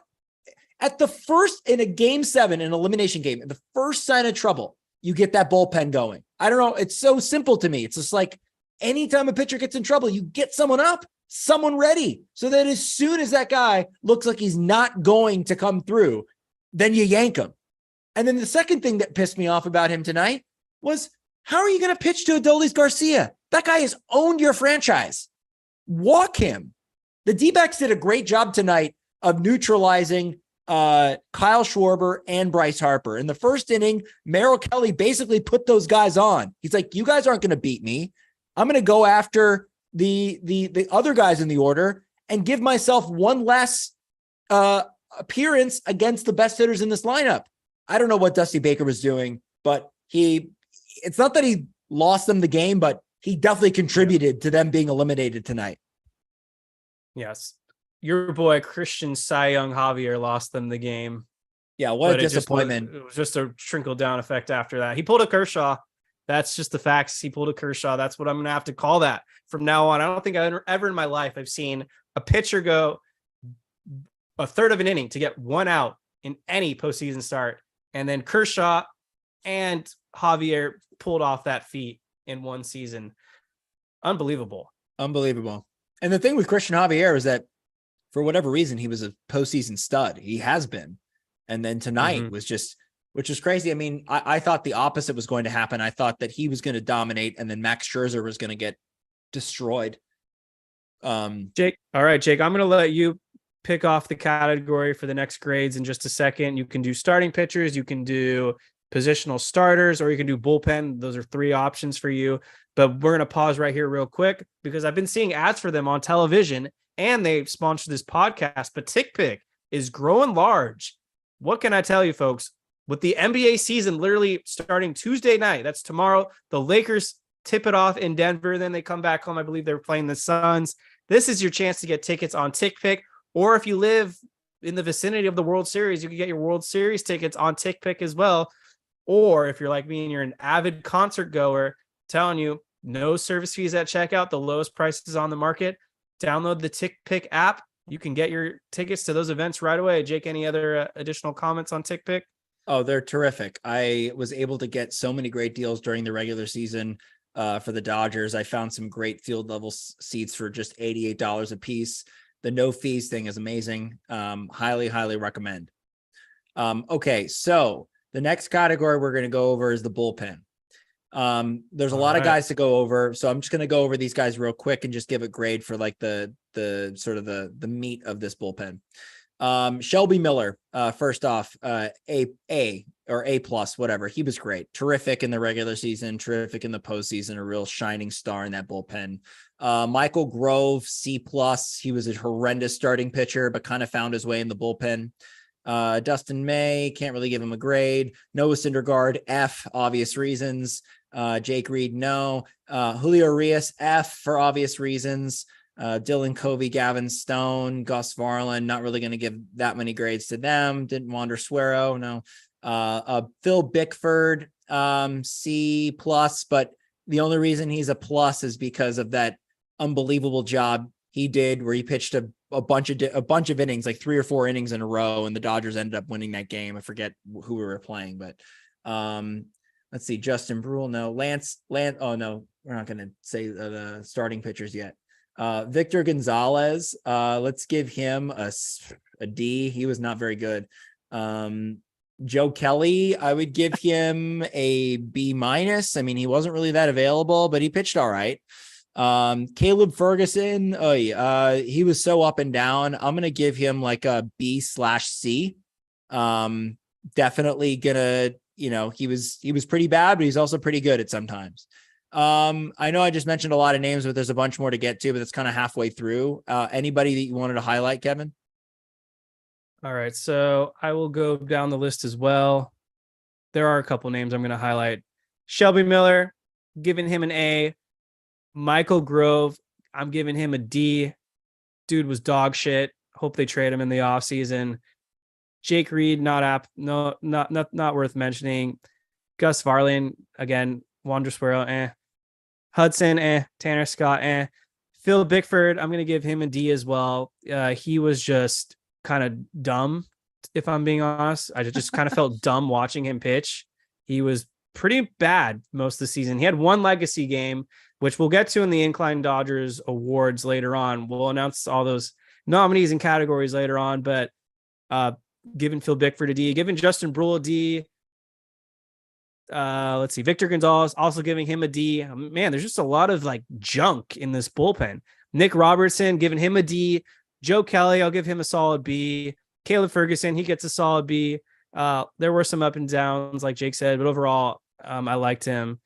at the first in a game 7, an elimination game, the first sign of trouble, you get that bullpen going. I don't know. It's so simple to me. It's just like anytime a pitcher gets in trouble, you get someone up, someone ready, so that as soon as that guy looks like he's not going to come through, then you yank him. And then the second thing that pissed me off about him tonight was, how are you going to pitch to Adolis Garcia? That guy has owned your franchise. Walk him. The D-backs did a great job tonight of neutralizing Kyle Schwarber and Bryce Harper. In the first inning, Merrill Kelly basically put those guys on. He's like, you guys aren't going to beat me. I'm going to go after the other guys in the order and give myself one less appearance against the best hitters in this lineup. I don't know what Dusty Baker was doing, but it's not that he lost them the game, but he definitely contributed to them being eliminated tonight. Yes. Your boy, Christian Cy Young Javier, lost them the game. Yeah, what a disappointment. It was just a trickle-down effect after that. He pulled a Kershaw. That's just the facts. He pulled a Kershaw. That's what I'm going to have to call that from now on. I don't think ever in my life I've seen a pitcher go a third of an inning to get one out in any postseason start. And then Kershaw and Javier pulled off that feat in one season. Unbelievable. And the thing with Christian Javier is that for whatever reason, he was a postseason stud. He has been. And then tonight was just, which is crazy. I mean, I thought the opposite was going to happen. I thought that he was going to dominate and then Max Scherzer was going to get destroyed. Jake. All right, Jake, I'm going to let you pick off the category for the next grades in just a second. You can do starting pitchers, you can do positional starters, or you can do bullpen. Those are 3 options for you. But we're going to pause right here real quick because I've been seeing ads for them on television and they sponsor this podcast, but TickPick is growing large. What can I tell you, folks? With the NBA season literally starting Tuesday night, that's tomorrow, the Lakers tip it off in Denver. Then they come back home. I believe they're playing the Suns. This is your chance to get tickets on TickPick. Or if you live in the vicinity of the World Series, you can get your World Series tickets on TickPick as well. Or if you're like me and you're an avid concert goer, telling you no service fees at checkout, the lowest prices on the market. Download the TickPick app. You can get your tickets to those events right away. Jake, any other additional comments on TickPick? Oh, they're terrific. I was able to get so many great deals during the regular season for the Dodgers. I found some great field level seats for just $88 a piece. The no fees thing is amazing. Highly, highly recommend. Okay, so the next category we're going to go over is the bullpen. There's a lot of guys to go over, so I'm just going to go over these guys real quick and just give a grade for like the sort of the meat of this bullpen. Shelby Miller, first off, A or A plus, whatever. He was great. Terrific in the regular season, terrific in the postseason, a real shining star in that bullpen. Michael Grove, C plus. He was a horrendous starting pitcher, but kind of found his way in the bullpen. Dustin May, can't really give him a grade. Noah Syndergaard, F, obvious reasons. Jake Reed, no. Julio Urias, F for obvious reasons. Dylan Covey, Gavin Stone, Gus Varland, not really going to give that many grades to them. Didn't Wander Suero, no. Phil Bickford, C plus, but the only reason he's a plus is because of that unbelievable job he did where he pitched a bunch of innings, like 3 or 4 innings in a row, and the Dodgers ended up winning that game. I forget who we were playing, but let's see. Justin Brule, no. Lance. Oh no, we're not going to say the starting pitchers yet. Victor Gonzalez, let's give him a D. He was not very good. Joe Kelly, I would give him a B minus. I mean, he wasn't really that available, but he pitched all right. Caleb Ferguson, he was so up and down. I'm going to give him like a B/C. Definitely gonna, he was pretty bad, but he's also pretty good at sometimes. I know I just mentioned a lot of names, but there's a bunch more to get to, but it's kind of halfway through. Anybody that you wanted to highlight, Kevin? All right, so I will go down the list as well. There are a couple names I'm going to highlight. Shelby Miller, giving him an A. Michael Grove, I'm giving him a D. Dude was dog shit. Hope they trade him in the offseason. Jake Reed, not worth mentioning. Gus Varland, again, Wander Suero, Hudson, Tanner Scott, Phil Bickford, I'm going to give him a D as well. He was just kind of dumb, if I'm being honest. I just kind of felt dumb watching him pitch. He was pretty bad most of the season. He had one legacy game, which we'll get to in the Incline Dodgers awards later on. We'll announce all those nominees and categories later on, but giving Phil Bickford a D, giving Justin Brule a D. Let's see, Victor Gonzalez also giving him a D. Man, there's just a lot of like junk in this bullpen. Nick Robertson giving him a D. Joe Kelly, I'll give him a solid B. Caleb Ferguson, he gets a solid B. There were some up and downs, like Jake said, but overall, I liked him.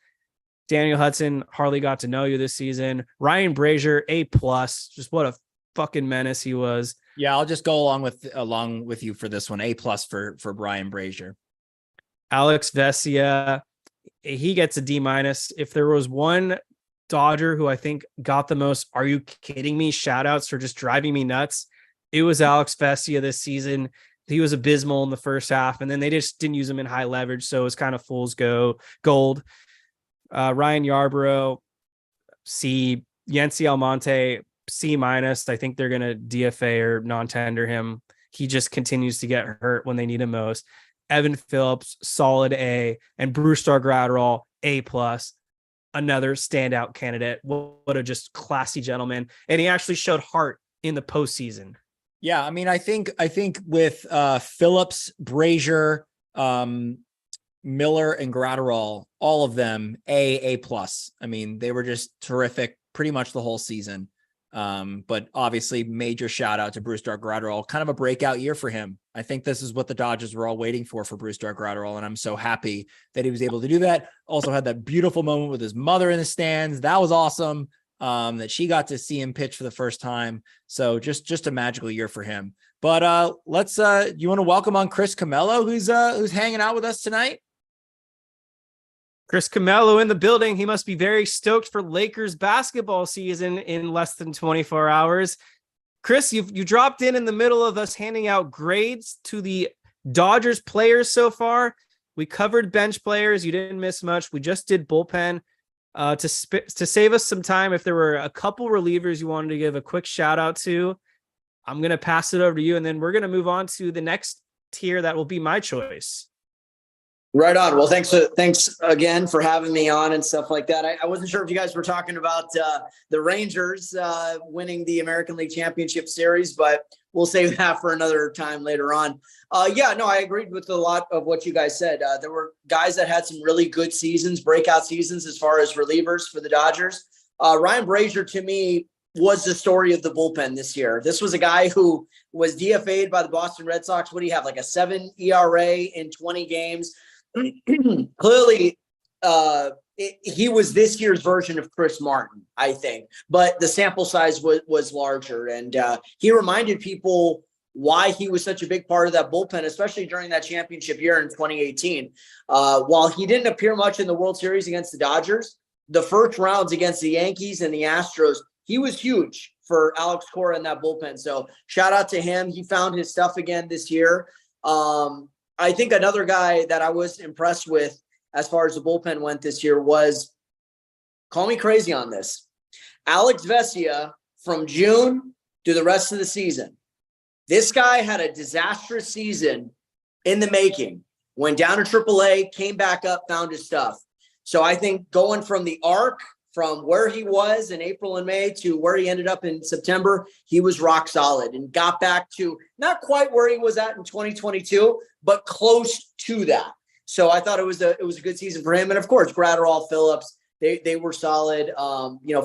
Daniel Hudson hardly got to know you this season. Ryan Brazier, A+. Just what a fucking menace he was. Yeah, I'll just go along with you for this one. A+ for Brian Brazier. Alex Vesia, he gets a D-. If there was one Dodger who I think got the most "are you kidding me" shout outs for just driving me nuts, it was Alex Vesia this season. He was abysmal in the first half, and then they just didn't use him in high leverage, so it was kind of fool's gold. Ryan Yarbrough, C. Yency Almonte, C-. I think they're going to DFA or non-tender him. He just continues to get hurt when they need him most. Evan Phillips, solid A, and Brusdar Graterol, A+. Another standout candidate. What a just classy gentleman. And he actually showed heart in the postseason. Yeah, I mean, I think with Phillips, Brazier, Miller, and Graterol, all of them A+. I mean, they were just terrific pretty much the whole season. But obviously major shout out to Brusdar Graterol, kind of a breakout year for him. I think this is what the Dodgers were all waiting for Brusdar Graterol. And I'm so happy that he was able to do that. Also had that beautiful moment with his mother in the stands. That was awesome. That she got to see him pitch for the first time. So just a magical year for him. But let's you want to welcome on Chris Camello, who's hanging out with us tonight? Chris Camello in the building. He must be very stoked for Lakers basketball season in less than 24 hours. Chris, you dropped in the middle of us handing out grades to the Dodgers players so far. We covered bench players. You didn't miss much. We just did bullpen. To save us some time, if there were a couple relievers you wanted to give a quick shout out to, I'm going to pass it over to you, and then we're going to move on to the next tier that will be my choice. Right on. Well, thanks again for having me on and stuff like that. I wasn't sure if you guys were talking about the Rangers winning the American League Championship Series, but we'll save that for another time later on. I agreed with a lot of what you guys said. There were guys that had some really good seasons, breakout seasons as far as relievers for the Dodgers. Ryan Brazier, to me, was the story of the bullpen this year. This was a guy who was DFA'd by the Boston Red Sox. What do you have, like a 7 ERA in 20 games? Clearly, he was this year's version of Chris Martin, I think, but the sample size was larger, and he reminded people why he was such a big part of that bullpen, especially during that championship year in 2018. While he didn't appear much in the World Series against the Dodgers, the first rounds against the Yankees and the Astros, he was huge for Alex Cora in that bullpen. So shout out to him. He found his stuff again this year. I think another guy that I was impressed with as far as the bullpen went this year was, call me crazy on this, Alex Vesia from June to the rest of the season. This guy had a disastrous season in the making, went down to AAA, came back up, found his stuff. So I think going from the arc, from where he was in April and May to where he ended up in September, he was rock solid and got back to not quite where he was at in 2022, but close to that. So I thought it was a good season for him. And of course, Graterol, Phillips, they were solid.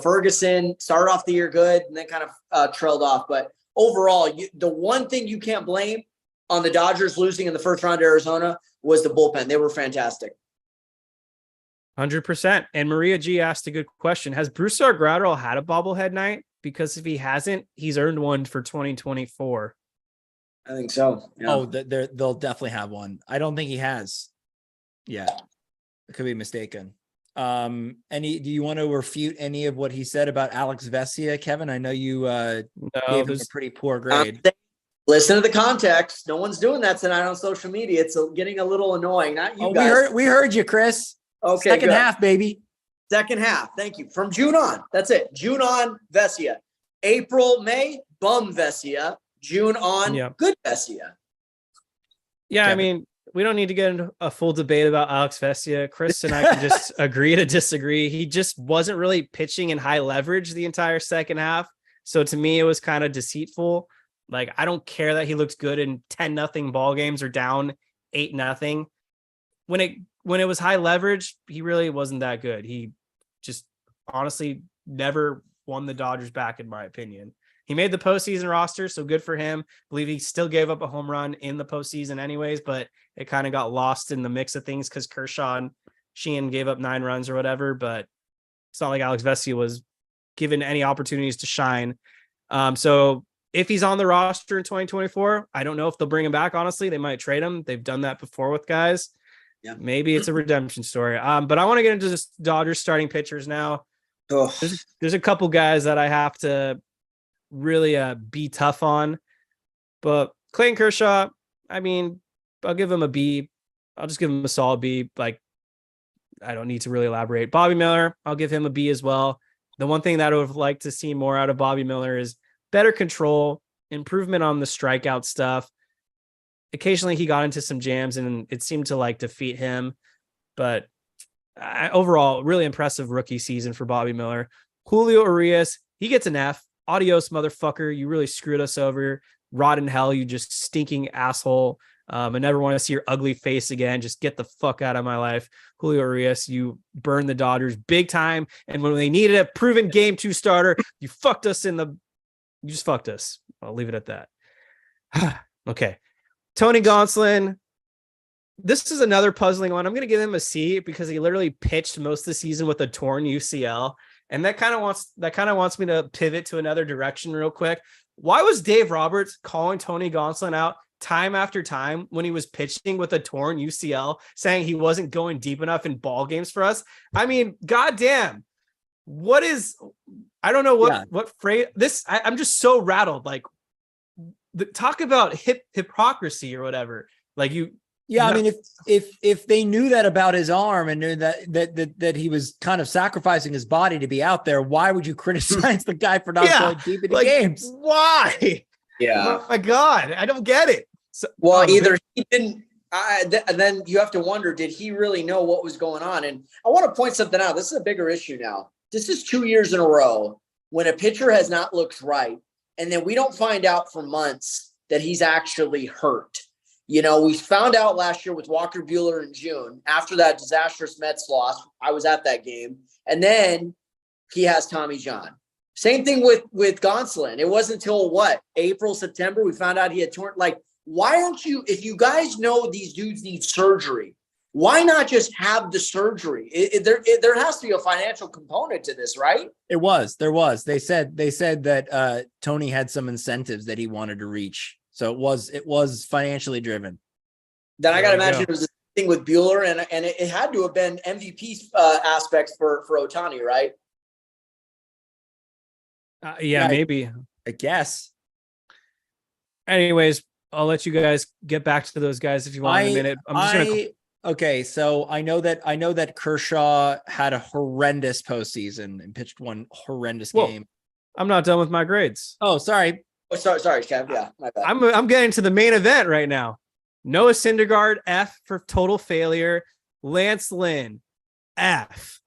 Ferguson started off the year good and then kind of trailed off. But overall, the one thing you can't blame on the Dodgers losing in the first round to Arizona was the bullpen. They were fantastic. 100%. And Maria G asked a good question. Has Brusdar Graterol had a bobblehead night? Because if he hasn't, he's earned one for 2024. I think so. Yeah. Oh, they'll definitely have one. I don't think he has. Yeah, I could be mistaken. Do you want to refute any of what he said about Alex Vesia, Kevin? I know you gave him a pretty poor grade. Listen to the context. No one's doing that tonight on social media. It's getting a little annoying. Not you guys. We heard you, Chris. Okay, second half, baby. Second half. Thank you. From June on. That's it. June on, Vesia. April, May, bum Vesia. June on, good Vesia. Yeah, Kevin. I mean, we don't need to get into a full debate about Alex Vesia. Chris and I can just agree to disagree. He just wasn't really pitching in high leverage the entire second half. So to me, it was kind of deceitful. Like, I don't care that he looks good in 10-0 ball games or down 8-0. When it was high leverage, he really wasn't that good. He just honestly never won the Dodgers back, in my opinion. He made the postseason roster, so good for him. I believe he still gave up a home run in the postseason anyways, but it kind of got lost in the mix of things because Kershaw and Sheehan gave up 9 runs or whatever, but it's not like Alex Vesia was given any opportunities to shine. So if he's on the roster in 2024, I don't know if they'll bring him back, honestly. They might trade him. They've done that before with guys. Yeah. Maybe it's a redemption story. But I want to get into this Dodgers starting pitchers now. Oh. There's a couple guys that I have to really be tough on, but Clayton Kershaw, I mean, I'll give him a B. I'll just give him a solid B. Like, I don't need to really elaborate. Bobby Miller, I'll give him a B as well. The one thing that I would have liked to see more out of Bobby Miller is better control, improvement on the strikeout stuff. Occasionally he got into some jams and it seemed to like defeat him, but overall, really impressive rookie season for Bobby Miller. Julio Urias, he gets an F. Adios, motherfucker. You really screwed us over. Rot in hell, you just stinking asshole. I never want to see your ugly face again. Just get the fuck out of my life. Julio Urias, you burned the Dodgers big time. And when they needed a proven game 2 starter, you fucked us you just fucked us. I'll leave it at that. Okay. Tony Gonsolin. This is another puzzling one. I'm going to give him a C because he literally pitched most of the season with a torn UCL. And that kind of wants me to pivot to another direction real quick. Why was Dave Roberts calling Tony Gonsolin out time after time when he was pitching with a torn UCL, saying he wasn't going deep enough in ball games for us? I mean, goddamn, I don't know what phrase this. I'm just so rattled. Like, talk about hypocrisy or whatever. Like you. Yeah, I mean, if they knew that about his arm and knew that he was kind of sacrificing his body to be out there, why would you criticize the guy for not going deep into games? Why? Yeah. Oh my God, I don't get it. So, either he didn't, and then you have to wonder, did he really know what was going on? And I want to point something out. This is a bigger issue now. This is 2 years in a row when a pitcher has not looked right, and then we don't find out for months that he's actually hurt. You know, we found out last year with Walker Buehler in June after that disastrous Mets loss. I was at that game. And then he has Tommy John. Same thing with Gonsolin. It wasn't until April, September, we found out he had torn. Like, why aren't you, if you guys know these dudes need surgery, why not just have the surgery? There has to be a financial component to this, right? There was. They said that Tony had some incentives that he wanted to reach. So it was financially driven. Then I got to imagine it was the thing with Buehler, and it had to have been MVP aspects for Ohtani, right? Yeah, maybe. I guess. Anyways, I'll let you guys get back to those guys if you want in a minute. Okay, so I know that Kershaw had a horrendous postseason and pitched one horrendous game. I'm not done with my grades. Oh, sorry. Oh, sorry, Kev. Yeah, my bad. I'm getting to the main event right now. Noah Syndergaard, F for total failure. Lance Lynn, F.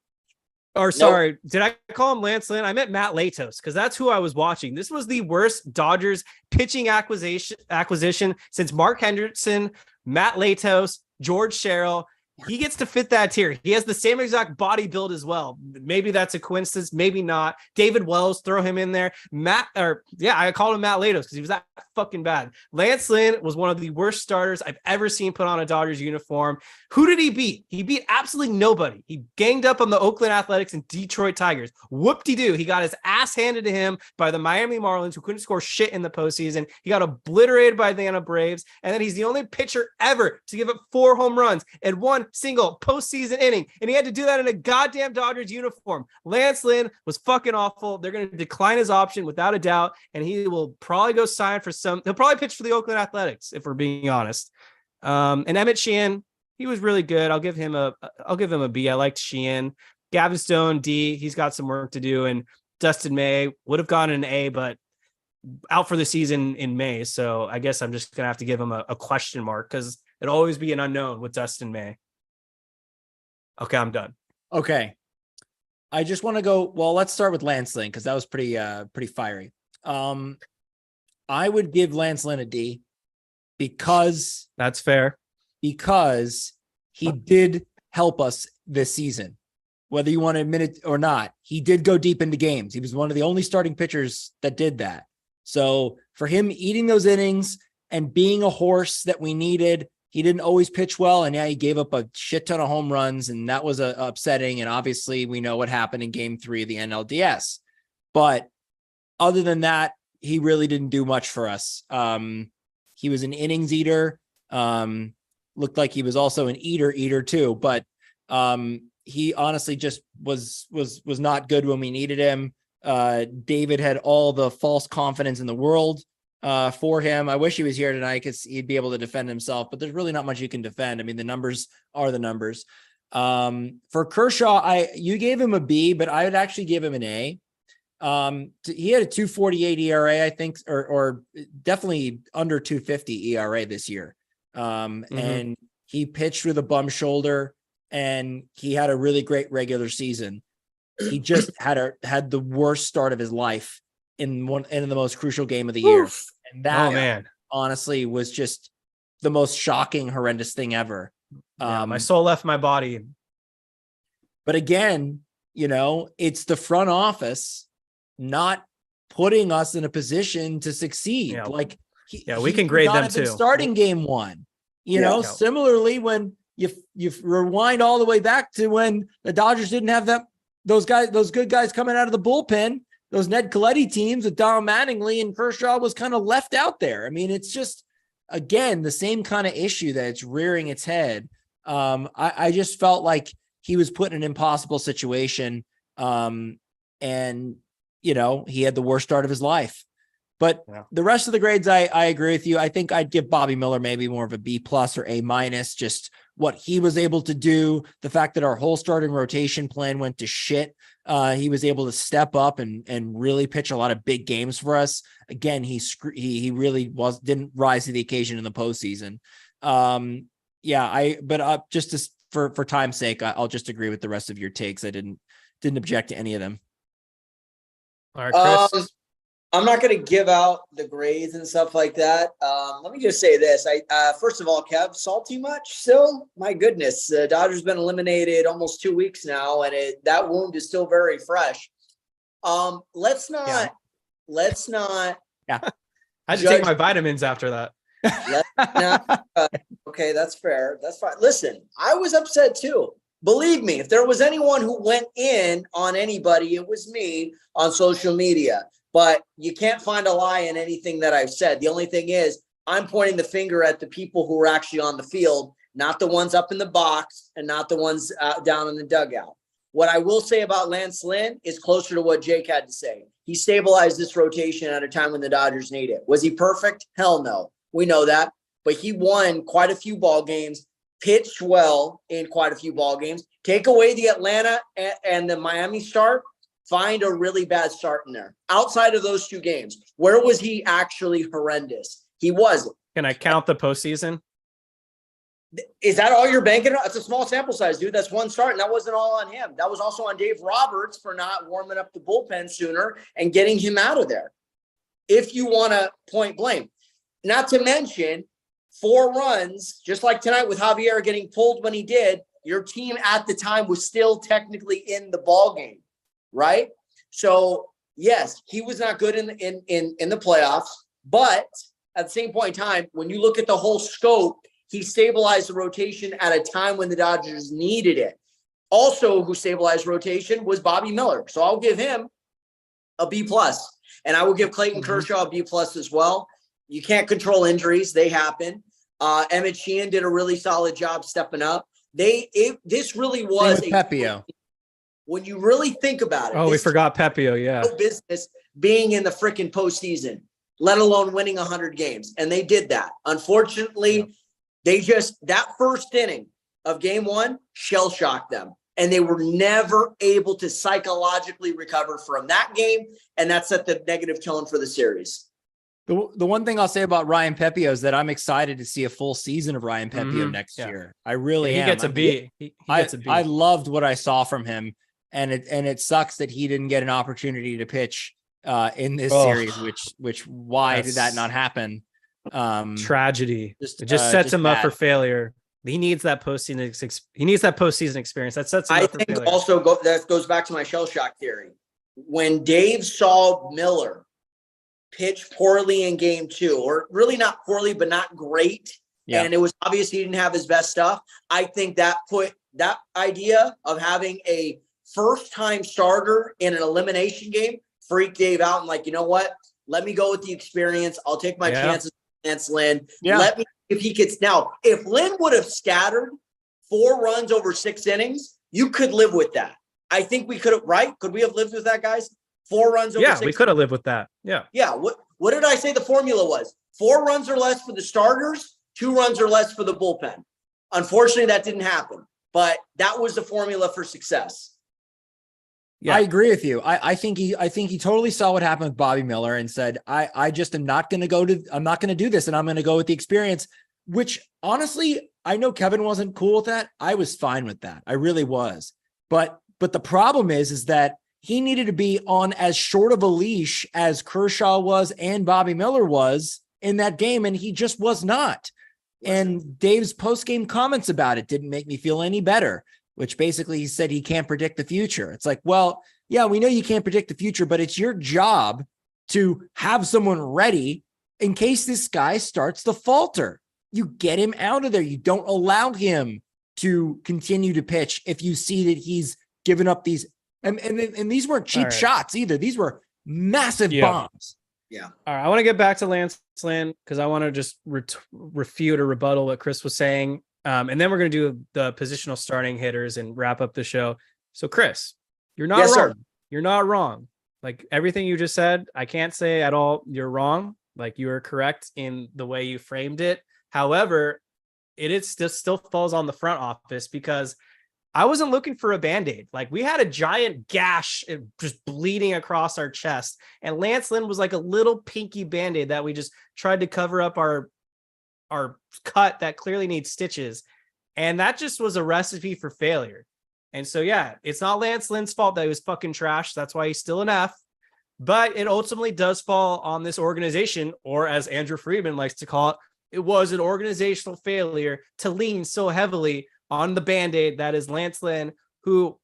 Or sorry, Did I call him Lance Lynn? I meant Matt Latos because that's who I was watching. This was the worst Dodgers pitching acquisition since Mark Henderson, Matt Latos, George Sherrill. He gets to fit that tier. He has the same exact body build as well. Maybe that's a coincidence. Maybe not. David Wells, throw him in there. I called him Matt Latos because he was that fucking bad. Lance Lynn was one of the worst starters I've ever seen put on a Dodgers uniform. Who did he beat? He beat absolutely nobody. He ganged up on the Oakland Athletics and Detroit Tigers. Whoop-de-doo. He got his ass handed to him by the Miami Marlins, who couldn't score shit in the postseason. He got obliterated by the Atlanta Braves. And then he's the only pitcher ever to give up 4 home runs and 1 single postseason inning. And he had to do that in a goddamn Dodgers uniform. Lance Lynn was fucking awful. They're going to decline his option without a doubt. And he will probably go sign for he'll probably pitch for the Oakland Athletics, if we're being honest. And Emmett Sheehan, he was really good. I'll give him a B. I liked Sheehan, Gavin Stone, D, he's got some work to do. And Dustin May would have gone an A, but out for the season in May. So I guess I'm just going to have to give him a question mark because it'll always be an unknown with Dustin May. Okay, I'm done. Okay. I just want to go, well, let's start with Lance Lynn because that was pretty fiery. I would give Lance Lynn a D because that's fair. Because he did help us this season. Whether you want to admit it or not, he did go deep into games. He was one of the only starting pitchers that did that. So for him eating those innings and being a horse that we needed, he didn't always pitch well. And yeah, he gave up a shit ton of home runs and that was upsetting. And obviously we know what happened in game 3 of the NLDS, but other than that, he really didn't do much for us. He was an innings eater. Looked like he was also an eater too, but he honestly just was not good when we needed him. David had all the false confidence in the world for him. I wish he was here tonight because he'd be able to defend himself, but there's really not much you can defend. I mean, the numbers are the numbers. For Kershaw, you gave him a B, but I would actually give him an A. He had a 2.48 ERA, I think, or definitely under 2.50 ERA this year. And he pitched with a bum shoulder and he had a really great regular season. He just had the worst start of his life in the most crucial game of the year. And that honestly was just the most shocking, horrendous thing ever. My soul left my body. But again, it's the front office not putting us in a position to succeed. Yeah. We can grade them too. Starting game 1, similarly, when you rewind all the way back to when the Dodgers didn't have those good guys coming out of the bullpen, those Ned Colletti teams with Don Mattingly, and Kershaw was kind of left out there. I mean, it's just, again, the same kind of issue that it's rearing its head. I just felt like he was put in an impossible situation. And he had the worst start of his life. But the rest of the grades, I agree with you. I think I'd give Bobby Miller maybe more of a B+ or A-, just what he was able to do. The fact that our whole starting rotation plan went to shit. He was able to step up and really pitch a lot of big games for us. Again, he really didn't rise to the occasion in the postseason. For time's sake, I'll just agree with the rest of your takes. I didn't object to any of them. All right, Chris. I'm not going to give out the grades and stuff like that. Let me just say this. First of all, Kev, salty much still? My goodness. Dodgers been eliminated almost 2 weeks now, and that wound is still very fresh. Let's not. Yeah. I had to take my vitamins after that. Okay, that's fair. That's fine. Listen, I was upset too. Believe me, if there was anyone who went in on anybody, it was me on social media. But you can't find a lie in anything that I've said. The only thing is I'm pointing the finger at the people who are actually on the field, not the ones up in the box and not the ones down in the dugout. What I will say about Lance Lynn is closer to what Jake had to say. He stabilized this rotation at a time when the Dodgers need it. Was he perfect? Hell no. We know that. But he won quite a few ball games, pitched well in quite a few ball games. Take away the Atlanta and the Miami start. Find a really bad start in there. Outside of those 2 games, where was he actually horrendous? He wasn't. Can I count the postseason? Is that all you're banking on? It's a small sample size, dude. That's one start, and that wasn't all on him. That was also on Dave Roberts for not warming up the bullpen sooner and getting him out of there. If you want to point blame. Not to mention 4 runs, just like tonight with Javier getting pulled when he did, your team at the time was still technically in the ball game. Right. So, yes, he was not good in the playoffs. But at the same point in time, when you look at the whole scope, he stabilized the rotation at a time when the Dodgers needed it. Also, who stabilized rotation was Bobby Miller. So I'll give him a B+. And I will give Clayton Kershaw a B+ as well. You can't control injuries. They happen. Emmett Sheehan did a really solid job stepping up. This really was a Pepio. When you really think about it. Oh, we forgot Pepio, yeah. No business being in the freaking postseason, let alone winning 100 games. And they did that. Unfortunately, that first inning of game 1 shell-shocked them. and they were never able to psychologically recover from that game. And that set the negative tone for the series. The one thing I'll say about Ryan Pepio is that I'm excited to see a full season of Ryan Pepio next year. I really am. He gets a B. He gets a B. I loved what I saw from him, and it sucks that he didn't get an opportunity to pitch in this series. Which why did that not happen? Tragedy. It just sets him up for failure. He needs that postseason. He needs that postseason experience. That sets him up for failure. I think also that goes back to my shell shock theory. When Dave saw Miller pitch poorly in game 2, or really not poorly, but not great. Yeah. And it was obvious he didn't have his best stuff. I think that put that idea of having a first-time starter in an elimination game freaked Dave out and like, you know what? Let me go with the experience. I'll take my chances against Lynn. Yeah. Let me, if he gets now, if Lynn would have scattered 4 runs over 6 innings, you could live with that. I think we could have, right? Could we have lived with that, guys? 4 runs over 6. Yeah, we could have lived with that. Yeah. Yeah. What did I say the formula was? 4 runs or less for the starters, 2 runs or less for the bullpen. Unfortunately, that didn't happen, but that was the formula for success. Yeah. I agree with you. I think he totally saw what happened with Bobby Miller and said, I just am not going to do this. And I'm going to go with the experience, which honestly, I know Kevin wasn't cool with that. I was fine with that. I really was. But the problem is that he needed to be on as short of a leash as Kershaw was and Bobby Miller was in that game, and he just was not. And Dave's post-game comments about it didn't make me feel any better, which basically he said he can't predict the future. It's like, well, yeah, we know you can't predict the future, but it's your job to have someone ready in case this guy starts to falter. You get him out of there. You don't allow him to continue to pitch if you see that he's given up these. And these weren't cheap shots either. These were massive bombs. Yeah. All right. I want to get back to Lance Lynn because I want to just refute or rebuttal what Chris was saying. And then we're going to do the positional starting hitters and wrap up the show. So, Chris, you're not wrong. Sir. You're not wrong. Like everything you just said, I can't say at all you're wrong. Like you are correct in the way you framed it. However, it still falls on the front office because I wasn't looking for a Band-Aid. Like we had a giant gash just bleeding across our chest. And Lance Lynn was like a little pinky Band-Aid that we just tried to cover up our cut that clearly needs stitches. And that just was a recipe for failure. And so, yeah, it's not Lance Lynn's fault that he was fucking trash. That's why he's still an F. But it ultimately does fall on this organization, or as Andrew Friedman likes to call it, it was an organizational failure to lean so heavily on the Band-Aid that is Lance Lynn, who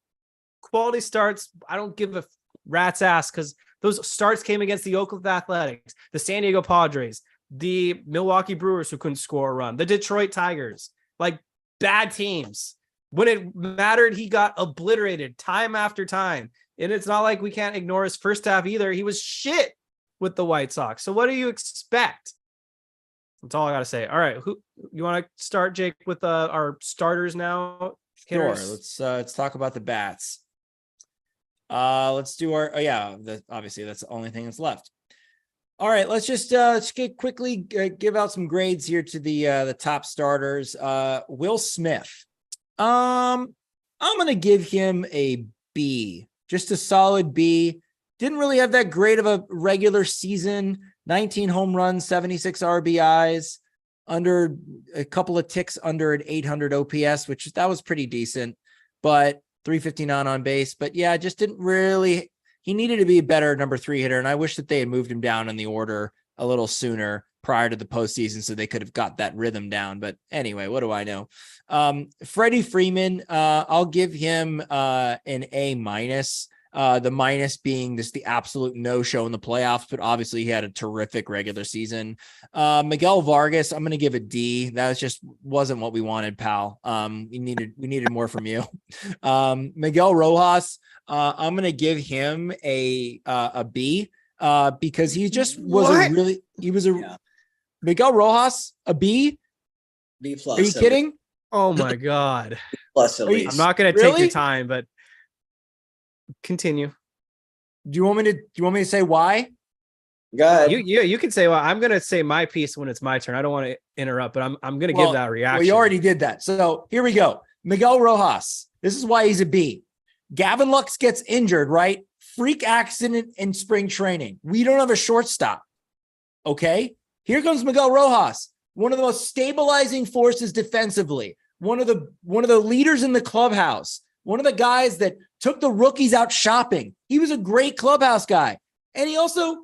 quality starts, I don't give a rat's ass because those starts came against the Oakland Athletics, the San Diego Padres, the Milwaukee Brewers who couldn't score a run, the Detroit Tigers, like bad teams. When it mattered, he got obliterated time after time. And it's not like we can't ignore his first half either. He was shit with the White Sox. So what do you expect? That's all I got to say. All right. Who you want to start, Jake, with our starters now? Sure. Let's talk about the bats. Let's do our, obviously that's the only thing that's left. All right. Let's just quickly give out some grades here to the top starters. Will Smith. I'm going to give him a B, just a solid B. Didn't really have that great of a regular season. 19 home runs, 76 RBIs, under a couple of ticks under an 800 OPS, which that was pretty decent, but 359 on base. But yeah, just didn't really, he needed to be a better number 3 hitter. And I wish that they had moved him down in the order a little sooner prior to the postseason so they could have got that rhythm down. But anyway, what do I know? Freddie Freeman, I'll give him an A minus. The minus being just the absolute no-show in the playoffs, but obviously he had a terrific regular season. Miguel Vargas, I'm going to give a D. That just wasn't what we wanted, pal. We needed more from you. Miguel Rojas, I'm going to give him a B, because he just was Miguel Rojas, a B. B plus. Are you kidding? Oh my God. Plus at least. I'm not going to take your time, but continue. Do you want me to say why? Go ahead. You can say, well, I'm going to say my piece when it's my turn. I don't want to interrupt, but I'm going to give that reaction. Well, you already did that. So here we go. Miguel Rojas. This is why he's a B. Gavin Lux gets injured, right? Freak accident in spring training. We don't have a shortstop. Okay. Here comes Miguel Rojas, one of the most stabilizing forces defensively, one of the leaders in the clubhouse, one of the guys that took the rookies out shopping. He was a great clubhouse guy. And he also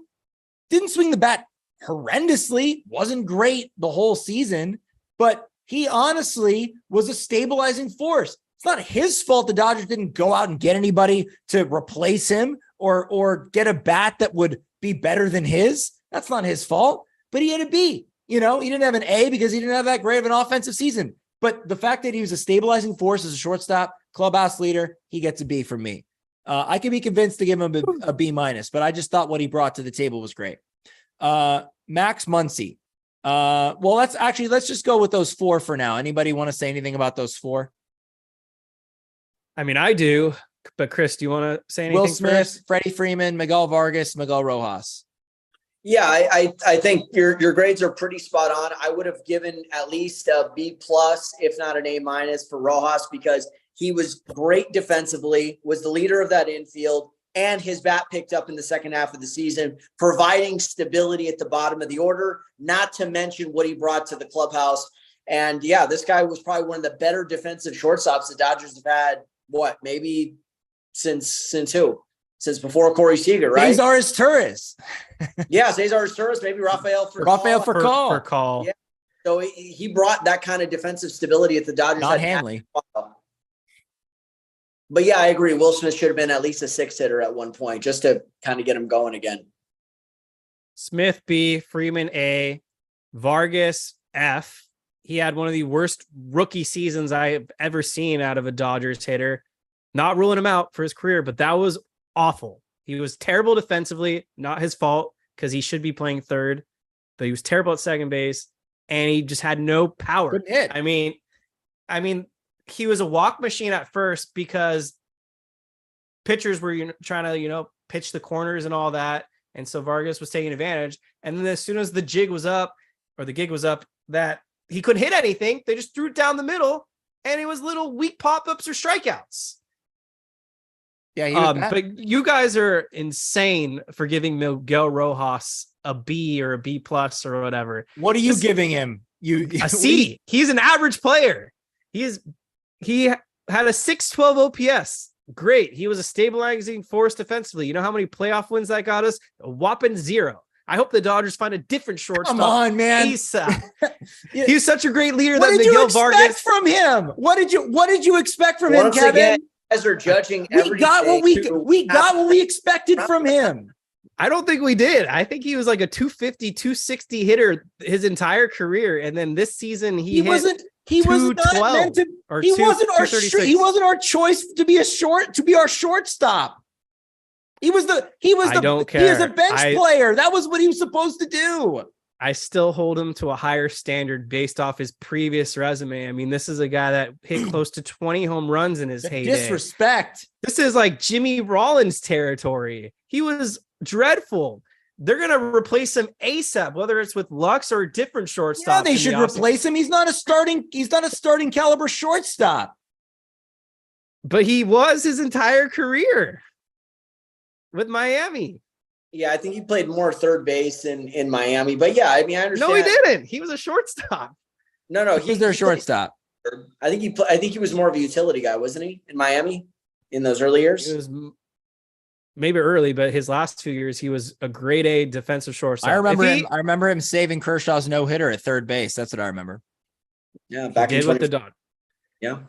didn't swing the bat horrendously, wasn't great the whole season, but he honestly was a stabilizing force. It's not his fault the Dodgers didn't go out and get anybody to replace him or get a bat that would be better than his. That's not his fault, but he had a B. He didn't have an A because he didn't have that great of an offensive season. But the fact that he was a stabilizing force as a shortstop, clubhouse leader, he gets a B from me. I can be convinced to give him a B minus, but I just thought what he brought to the table was great. Max Muncy. Let's just go with those 4 for now. Anybody want to say anything about those 4? I mean, I do, but Chris, do you want to say anything? Will Smith, first? Freddie Freeman, Miguel Vargas, Miguel Rojas. Yeah, I think your grades are pretty spot on. I would have given at least a B plus, if not an A minus for Rojas, because he was great defensively, was the leader of that infield, and his bat picked up in the second half of the season, providing stability at the bottom of the order, not to mention what he brought to the clubhouse. And yeah, this guy was probably one of the better defensive shortstops the Dodgers have had, maybe since who? Since before Corey Seager, right? Cesar Torres. Yeah, Cesar Torres, maybe Rafael Furcal. Yeah. So he brought that kind of defensive stability at the Dodgers. Not Hanley. But yeah, I agree. Will Smith should have been at least a 6 hitter at one point just to kind of get him going again. Smith B, Freeman A, Vargas F. He had one of the worst rookie seasons I've ever seen out of a Dodgers hitter. Not ruling him out for his career, but that was awful. He was terrible defensively, not his fault because he should be playing third, but he was terrible at second base and he just had no power. Couldn't hit. I mean, he was a walk machine at first because pitchers were trying to, pitch the corners and all that. And so Vargas was taking advantage. And then as soon as the gig was up, that he couldn't hit anything, they just threw it down the middle and it was little weak pop-ups or strikeouts. Yeah, but you guys are insane for giving Miguel Rojas a B or a B plus or whatever. What are you giving him? A C. He's an average player. He had a 612 OPS. Great. He was a stabilizing force defensively. You know how many playoff wins that got us? A whopping 0. I hope the Dodgers find a different shortstop. Come on, man. He's such a great leader. What that did Miguel you expect Vargas from him? What did you expect from him, Kevin? Again, you guys are judging. We got what we expected from him. I don't think we did. I think he was like a 250, 260 hitter his entire career, and then this season he wasn't our choice to be our shortstop. He was a bench player. That was what he was supposed to do. I still hold him to a higher standard based off his previous resume. I mean, this is a guy that hit close to 20 home runs in his heyday. Disrespect. This is like Jimmy Rollins territory. He was dreadful. They're going to replace him ASAP, whether it's with Lux or a different shortstop. Yeah, they should replace him. He's not a starting caliber shortstop. But he was his entire career with Miami. Yeah, I think he played more third base in Miami. But yeah, I mean, I understand. No, he didn't. He was a shortstop. No, he's their shortstop. I think he was more of a utility guy, wasn't he, in Miami in those early years? It was maybe early, but his last 2 years, he was a grade A defensive shortstop. I remember him saving Kershaw's no-hitter at third base. That's what I remember. Yeah, back in with the Dodgers. Yeah.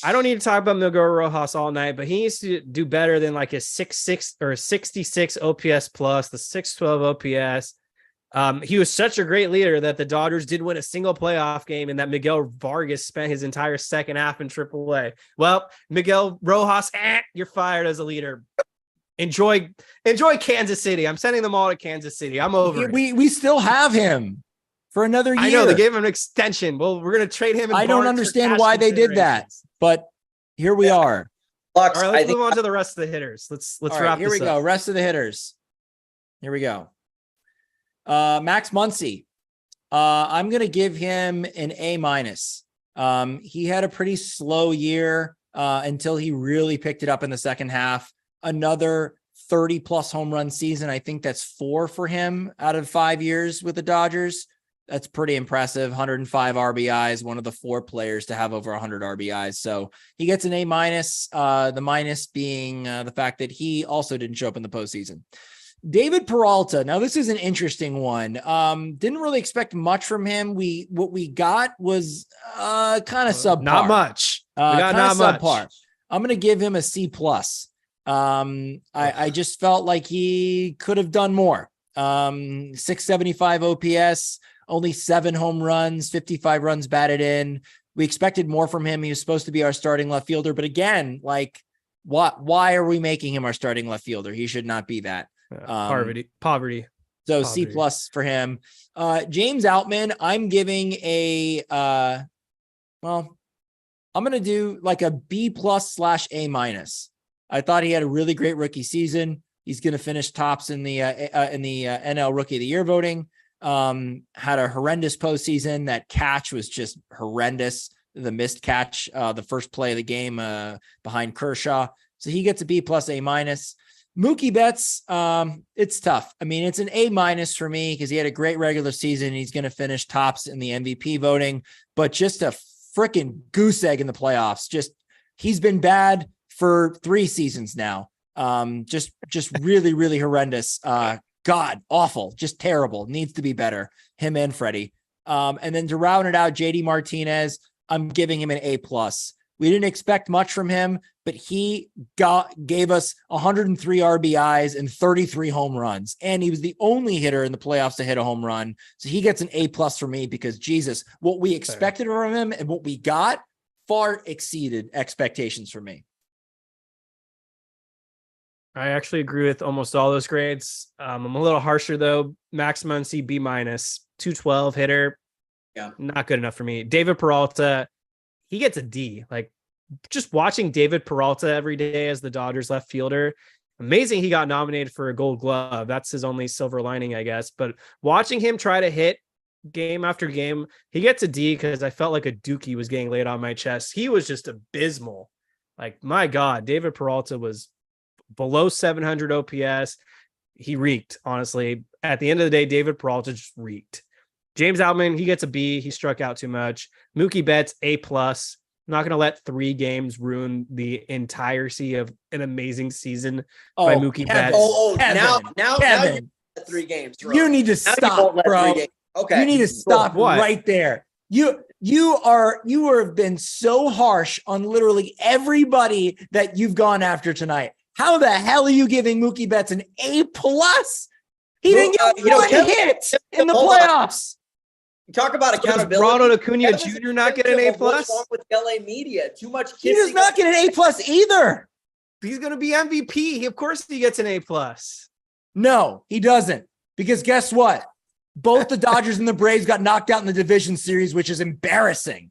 I don't need to talk about Miguel Rojas all night, but he needs to do better than like his 66 or 66 OPS plus, the 612 OPS. He was such a great leader that the Dodgers did win a single playoff game and that Miguel Vargas spent his entire second half in AAA. Well, Miguel Rojas, you're fired as a leader. Enjoy Kansas City. I'm sending them all to Kansas City. I'm over it. We still have him for another year. I know they gave him an extension. Well, we're going to trade him. I don't understand why they did that, but here we are. Lux, all right, let's move on to the rest of the hitters. Let's wrap this up. Here we go. Rest of the hitters. Here we go. Max Muncy. I'm going to give him an A minus. He had a pretty slow year. until he really picked it up in the second half. Another 30 plus home run season. I think that's 4 for him out of 5 years with the Dodgers. That's pretty impressive. 105 RBIs, one of the 4 players to have over 100 RBIs. So he gets an A-. The minus being the fact that he also didn't show up in the postseason. David Peralta. Now this is an interesting one. Didn't really expect much from him. What we got was kind of subpar. Not much. We got not much. Subpar. I'm going to give him a C+. I just felt like he could have done more. 675 OPS, only 7 home runs, 55 runs batted in. We expected more from him. He was supposed to be our starting left fielder, but again, like why are we making him our starting left fielder? He should not be that. Poverty. So C+ for him. James Outman, I'm giving I'm going to do like a B+ / A-. I thought he had a really great rookie season. He's going to finish tops in the NL Rookie of the Year voting. Had a horrendous postseason. That catch was just horrendous. The missed catch, the first play of the game behind Kershaw. So he gets a B+ A-. Mookie Betts, it's tough. I mean, it's an A- for me because he had a great regular season. He's going to finish tops in the MVP voting, but just a freaking goose egg in the playoffs. He's been bad for 3 seasons now. Just really, really horrendous. God, awful, just terrible. Needs to be better. Him and Freddie. And then to round it out, JD Martinez, I'm giving him an A+. We didn't expect much from him, but he gave us 103 RBIs and 33 home runs. And he was the only hitter in the playoffs to hit a home run. So he gets an A+ for me because Jesus, what we expected from him and what we got far exceeded expectations for me. I actually agree with almost all those grades. I'm a little harsher though. Maximum C, B-, 212 hitter. Yeah, not good enough for me. David Peralta, he gets a D. Like just watching David Peralta every day as the Dodgers left fielder. Amazing he got nominated for a Gold Glove. That's his only silver lining, I guess. But watching him try to hit game after game, he gets a D because I felt like a dookie was getting laid on my chest. He was just abysmal. Like, my God, David Peralta was below 700 OPS. He reeked, honestly. At the end of the day, David Peralta just reeked. James Outman, he gets a B. He struck out too much. Mookie Betts, A+. I'm not going to let 3 games ruin the entirety of an amazing season by Mookie Betts. Now you're 3 games. Bro. You need to stop, bro. Okay. You need to stop right there. You have been so harsh on literally everybody that you've gone after tonight. How the hell are you giving Mookie Betts an A+? He didn't get one hit in the playoffs. Talk about accountability. Ronald Acuna Jr. not get an A+? What's wrong with LA media? Too much kissing. He does not get an A+ either. He's going to be MVP. Of course he gets an A+. No, he doesn't. Because guess what? Both the Dodgers and the Braves got knocked out in the division series, which is embarrassing.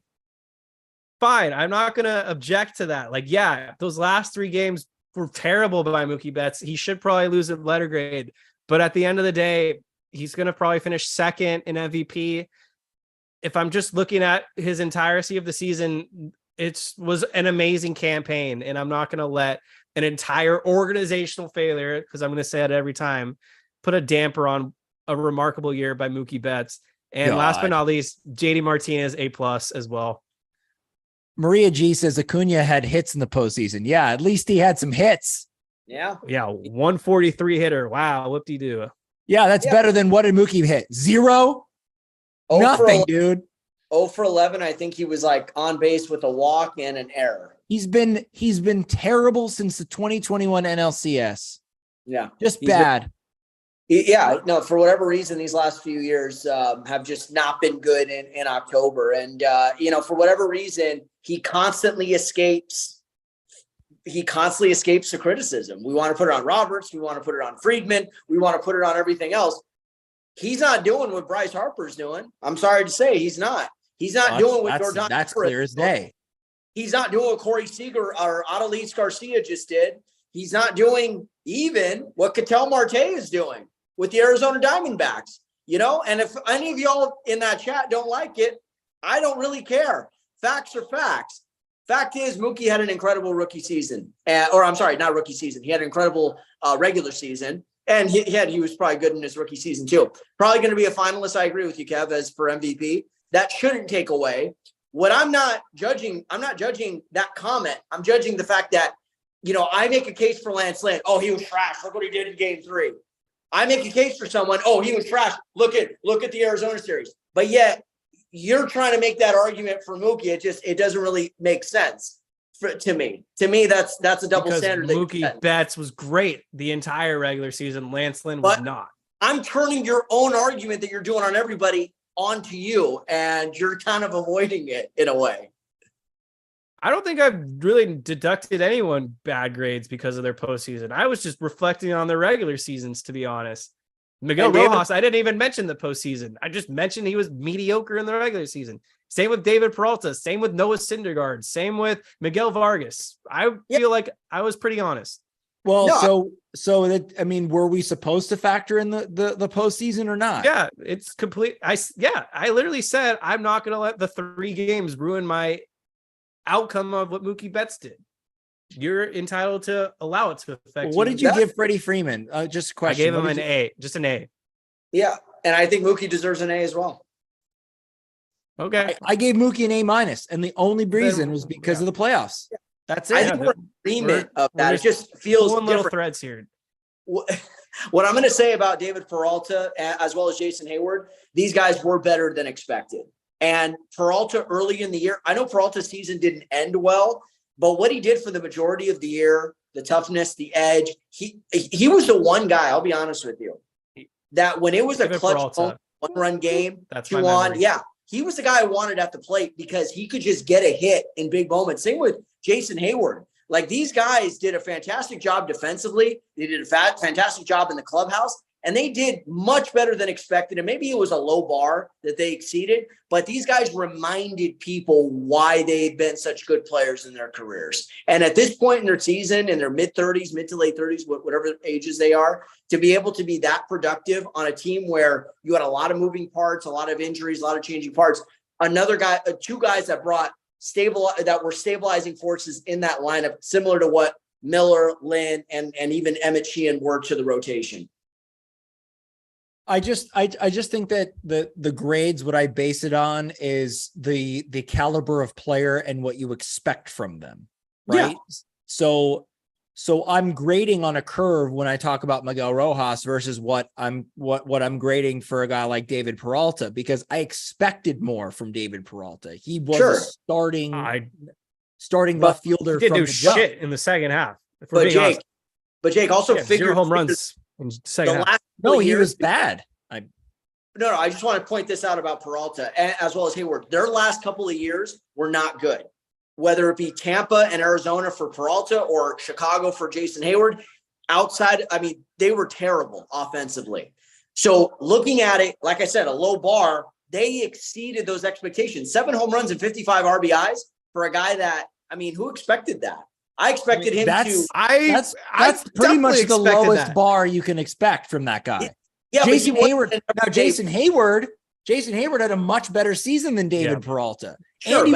Fine. I'm not going to object to that. Like, yeah, those last 3 games were terrible by Mookie Betts. He should probably lose a letter grade. But at the end of the day, he's going to probably finish second in MVP. If I'm just looking at his entirety of the season, it was an amazing campaign. And I'm not going to let an entire organizational failure, because I'm going to say it every time, put a damper on a remarkable year by Mookie Betts. And last but not least, JD Martinez, A+ as well. Maria G says Acuna had hits in the postseason. Yeah, at least he had some hits. Yeah. 143 hitter. Wow. Whoop-de-doo. Yeah, that's better than what did Mookie hit? 0? Nothing, dude. 0 for 11. I think he was like on base with a walk and an error. He's been terrible since the 2021 NLCS. Yeah. Just bad. For whatever reason, these last few years have just not been good in October. And, for whatever reason, he constantly escapes the criticism. We want to put it on Roberts. We want to put it on Friedman. We want to put it on everything else. He's not doing what Bryce Harper's doing. I'm sorry to say he's not. He's not doing what Jordan. That's clear as day. He's not doing what Corey Seager or Adolis Garcia just did. He's not doing even what Ketel Marte is doing with the Arizona Diamondbacks, and if any of y'all in that chat don't like it, I don't really care. Facts are facts. fact is, Mookie had an incredible rookie season. Or I'm sorry, not rookie season. He had an incredible regular season. And he was probably good in his rookie season too. Probably going to be a finalist. I agree with you, Kev, as for MVP. That shouldn't take away. What I'm not judging that comment. I'm judging the fact that, I make a case for Lance Lynn. Oh, he was trash. Look what he did in game 3. I make a case for someone. Oh, he was trash. Look at the Arizona series. But yet you're trying to make that argument for Mookie. It doesn't really make sense to me. To me, that's a double standard. Mookie Betts was great the entire regular season. Lance Lynn was not. I'm turning your own argument that you're doing on everybody onto you, and you're kind of avoiding it in a way. I don't think I've really deducted anyone bad grades because of their postseason. I was just reflecting on their regular seasons, to be honest. Miguel Rojas, I didn't even mention the postseason. I just mentioned he was mediocre in the regular season. Same with David Peralta. Same with Noah Syndergaard. Same with Miguel Vargas. I feel like I was pretty honest. Well, so that, I mean, were we supposed to factor in the postseason or not? Yeah, it's complete. I literally said I'm not going to let the 3 games ruin my outcome of what Mookie Betts did. You're entitled to allow it to affect. What did you give Freddie Freeman? Just a question. I gave him an A, just an A. Yeah, and I think Mookie deserves an A as well. Okay, I gave Mookie an A-, and the only reason was because of the playoffs. Yeah. That's it. I think we're in agreement of that. It just feels little threads here. What I'm going to say about David Peralta as well as Jason Hayward, these guys were better than expected. And Peralta early in the year, I know Peralta's season didn't end well, but what he did for the majority of the year, the toughness, the edge, he was the one guy, I'll be honest with you, that when it was a clutch one-run game, that's 2 on, he was the guy I wanted at the plate because he could just get a hit in big moments. Same with Jason Hayward. Like, these guys did a fantastic job defensively. They did a fantastic job in the clubhouse. And they did much better than expected. And maybe it was a low bar that they exceeded, but these guys reminded people why they'd been such good players in their careers. And at this point in their season, in their mid to late 30s, whatever ages they are, to be able to be that productive on a team where you had a lot of moving parts, a lot of injuries, a lot of changing parts. Another guy, 2 guys that that were stabilizing forces in that lineup, similar to what Miller, Lynn, and even Emmett Sheehan were to the rotation. I just think that the grades, what I base it on is the caliber of player and what you expect from them. Right. Yeah. So I'm grading on a curve when I talk about Miguel Rojas versus what I'm grading for a guy like David Peralta, because I expected more from David Peralta. He was a starting left fielder. He did do shit in the second half. But Jake also figured 0 home runs in second half. He was bad. No, I just want to point this out about Peralta as well as Hayward. Their last couple of years were not good. Whether it be Tampa and Arizona for Peralta or Chicago for Jason Hayward, they were terrible offensively. So looking at it, like I said, a low bar, they exceeded those expectations. 7 home runs and 55 RBIs for a guy that, who expected that? I expected him to. That's pretty much the lowest bar you can expect from that guy. Yeah, Jason Hayward. Now, Jason Hayward had a much better season than David Peralta. Sure,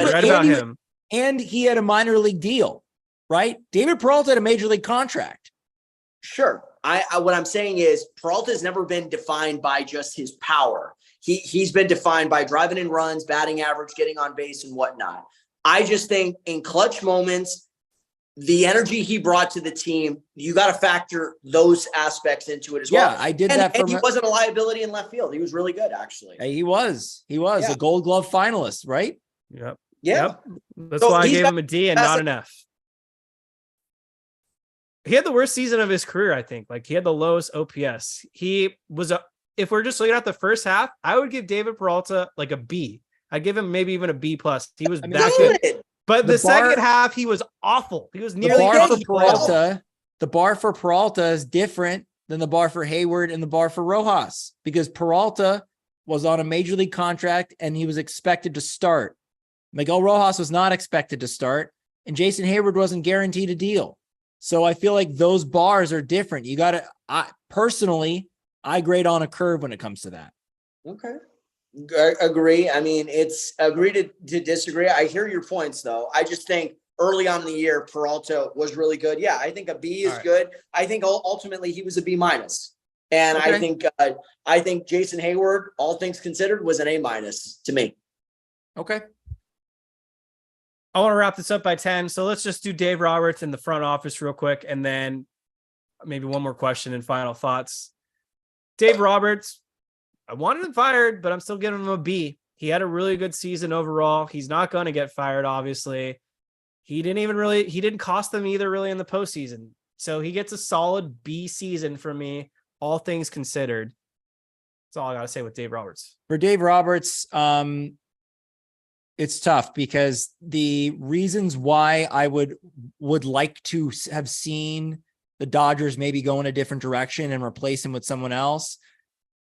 and he had a minor league deal, right? David Peralta had a major league contract. Sure. What I'm saying is Peralta has never been defined by just his power. He's been defined by driving in runs, batting average, getting on base, and whatnot. I just think in clutch moments, the energy he brought to the team, you got to factor those aspects into it as well. Yeah, I did that. And he wasn't a liability in left field. He was really good, actually. He was a Gold Glove finalist, right? Yep. Yeah. Yep. That's why I gave him a D and not an F. He had the worst season of his career, I think. Like, he had the lowest OPS. He was if we're just looking at the first half, I would give David Peralta like a B. I'd give him maybe even a B+. He was that good. But the second half, he was awful. He was nearly the bar for Peralta is different than the bar for Hayward and the bar for Rojas, because Peralta was on a major league contract and he was expected to start. Miguel Rojas was not expected to start, and Jason Hayward wasn't guaranteed a deal. So I feel like those bars are different. You got to, personally, I grade on a curve when it comes to that. Okay. I agree. It's agree to disagree. I hear your points, though. I just think early on in the year, Peralta was really good. Yeah, I think a B is good. I think ultimately he was a B minus. And I think Jason Hayward, all things considered, was an A minus to me. Okay. I want to wrap this up by 10. So let's just do Dave Roberts in the front office real quick. And then maybe one more question and final thoughts. Dave Roberts, I wanted him fired, but I'm still giving him a B. He had a really good season overall. He's not going to get fired, obviously. He didn't cost them either really in the postseason. So he gets a solid B season from me, all things considered. That's all I got to say with Dave Roberts. For Dave Roberts, it's tough because the reasons why I would like to have seen the Dodgers maybe go in a different direction and replace him with someone else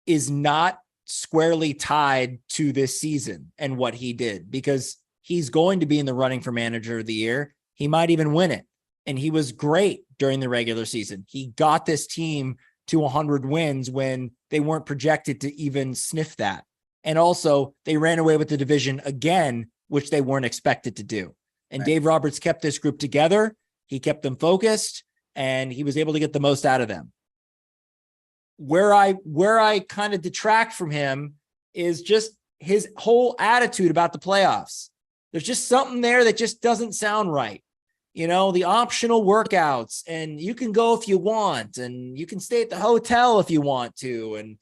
is not squarely tied to this season and what he did, because he's going to be in the running for manager of the year. He might even win it. And he was great during the regular season. He got this team to 100 wins when they weren't projected to even sniff that. And also they ran away with the division again, which they weren't expected to do. And Dave Roberts kept this group together. He kept them focused and he was able to get the most out of them. Where I kind of detract from him is just his whole attitude about the playoffs. There's just something there that just doesn't sound right. You know, the optional workouts, and you can go if you want, and you can stay at the hotel if you want to. And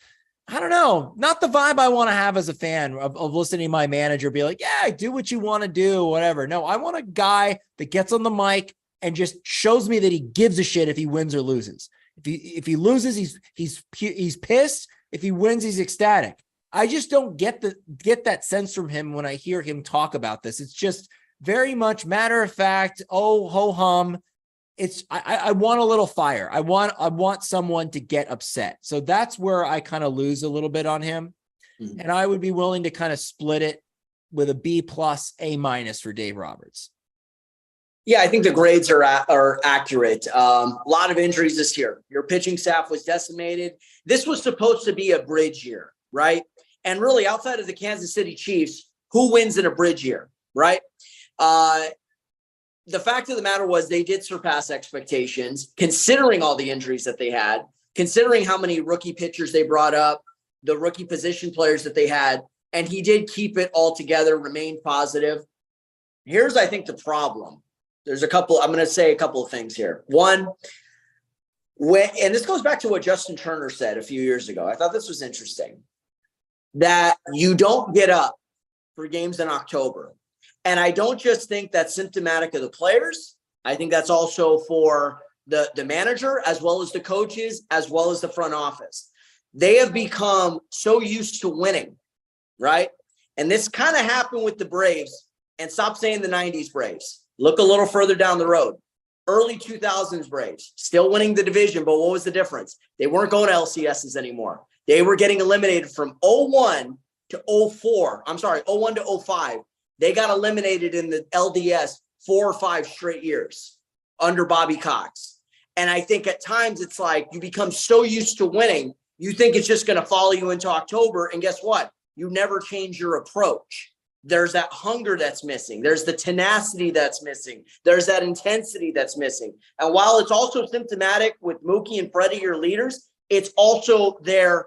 I don't know, not the vibe I want to have as a fan of listening to my manager be like, yeah, do what you want to do, whatever. No, I want a guy that gets on the mic and just shows me that he gives a shit if he wins or loses. If he loses, he's pissed. If he wins, he's ecstatic. I just don't get that sense from him when I hear him talk about this. It's just very much matter of fact. Oh, ho hum. I want a little fire. I want someone to get upset. So that's where I kind of lose a little bit on him. Mm-hmm. And I would be willing to kind of split it with a B plus, A minus for Dave Roberts. Yeah, I think the grades are accurate. A lot of injuries this year. Your pitching staff was decimated. This was supposed to be a bridge year, right? And really, outside of the Kansas City Chiefs, who wins in a bridge year, right? The fact of the matter was they did surpass expectations, considering all the injuries that they had, considering how many rookie pitchers they brought up, the rookie position players that they had, and he did keep it all together, remain positive. Here's, I think, the problem. There's I'm going to say a couple of things here. One, and this goes back to what Justin Turner said a few years ago. I thought this was interesting, that you don't get up for games in October. And I don't just think that's symptomatic of the players. I think that's also for the manager, as well as the coaches, as well as the front office. They have become so used to winning, right? And this kind of happened with the Braves. And stop saying the 90s Braves. Look a little further down the road. Early 2000s Braves, still winning the division, but what was the difference? They weren't going to LCSs anymore. They were getting eliminated from 01 to 04. I'm sorry, 01 to 05. They got eliminated in the LDS 4 or 5 straight years under Bobby Cox. And I think at times it's like you become so used to winning, you think it's just going to follow you into October. And guess what? You never change your approach. There's that hunger that's missing. There's the tenacity that's missing. There's that intensity that's missing. And while it's also symptomatic with Mookie and Freddie, your leaders, it's also there,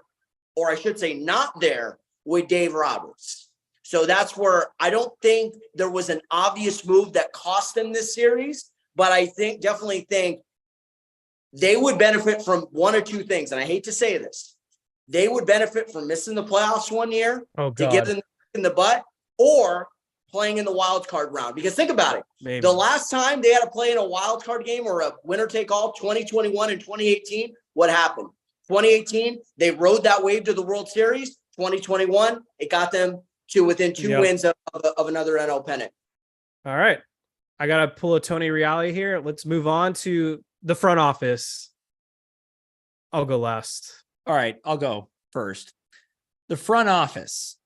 or I should say not there, with Dave Roberts. So that's where I don't think there was an obvious move that cost them this series, but I definitely think they would benefit from one or two things. And I hate to say this, they would benefit from missing the playoffs one year to give them in the butt, or playing in the wild card round. Because think about it. Maybe. The last time they had to play in a wild card game or a winner take all, 2021 and 2018, what happened? 2018, they rode that wave to the World Series. 2021, it got them to within 2 wins of another NL pennant. All right. I got to pull a Tony Reale here. Let's move on to the front office. I'll go last. All right. I'll go first. The front office.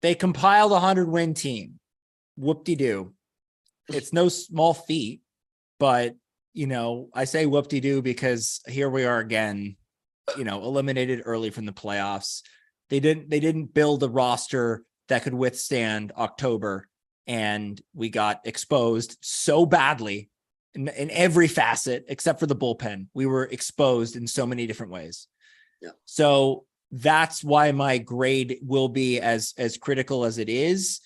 They compiled a 100-win team. Whoop-de-doo. It's no small feat, but, I say whoop-de-doo because here we are again, eliminated early from the playoffs. They didn't build a roster that could withstand October. and we got exposed so badly in every facet except for the bullpen. We were exposed in so many different ways. Yeah. So that's why my grade will be as critical as it is,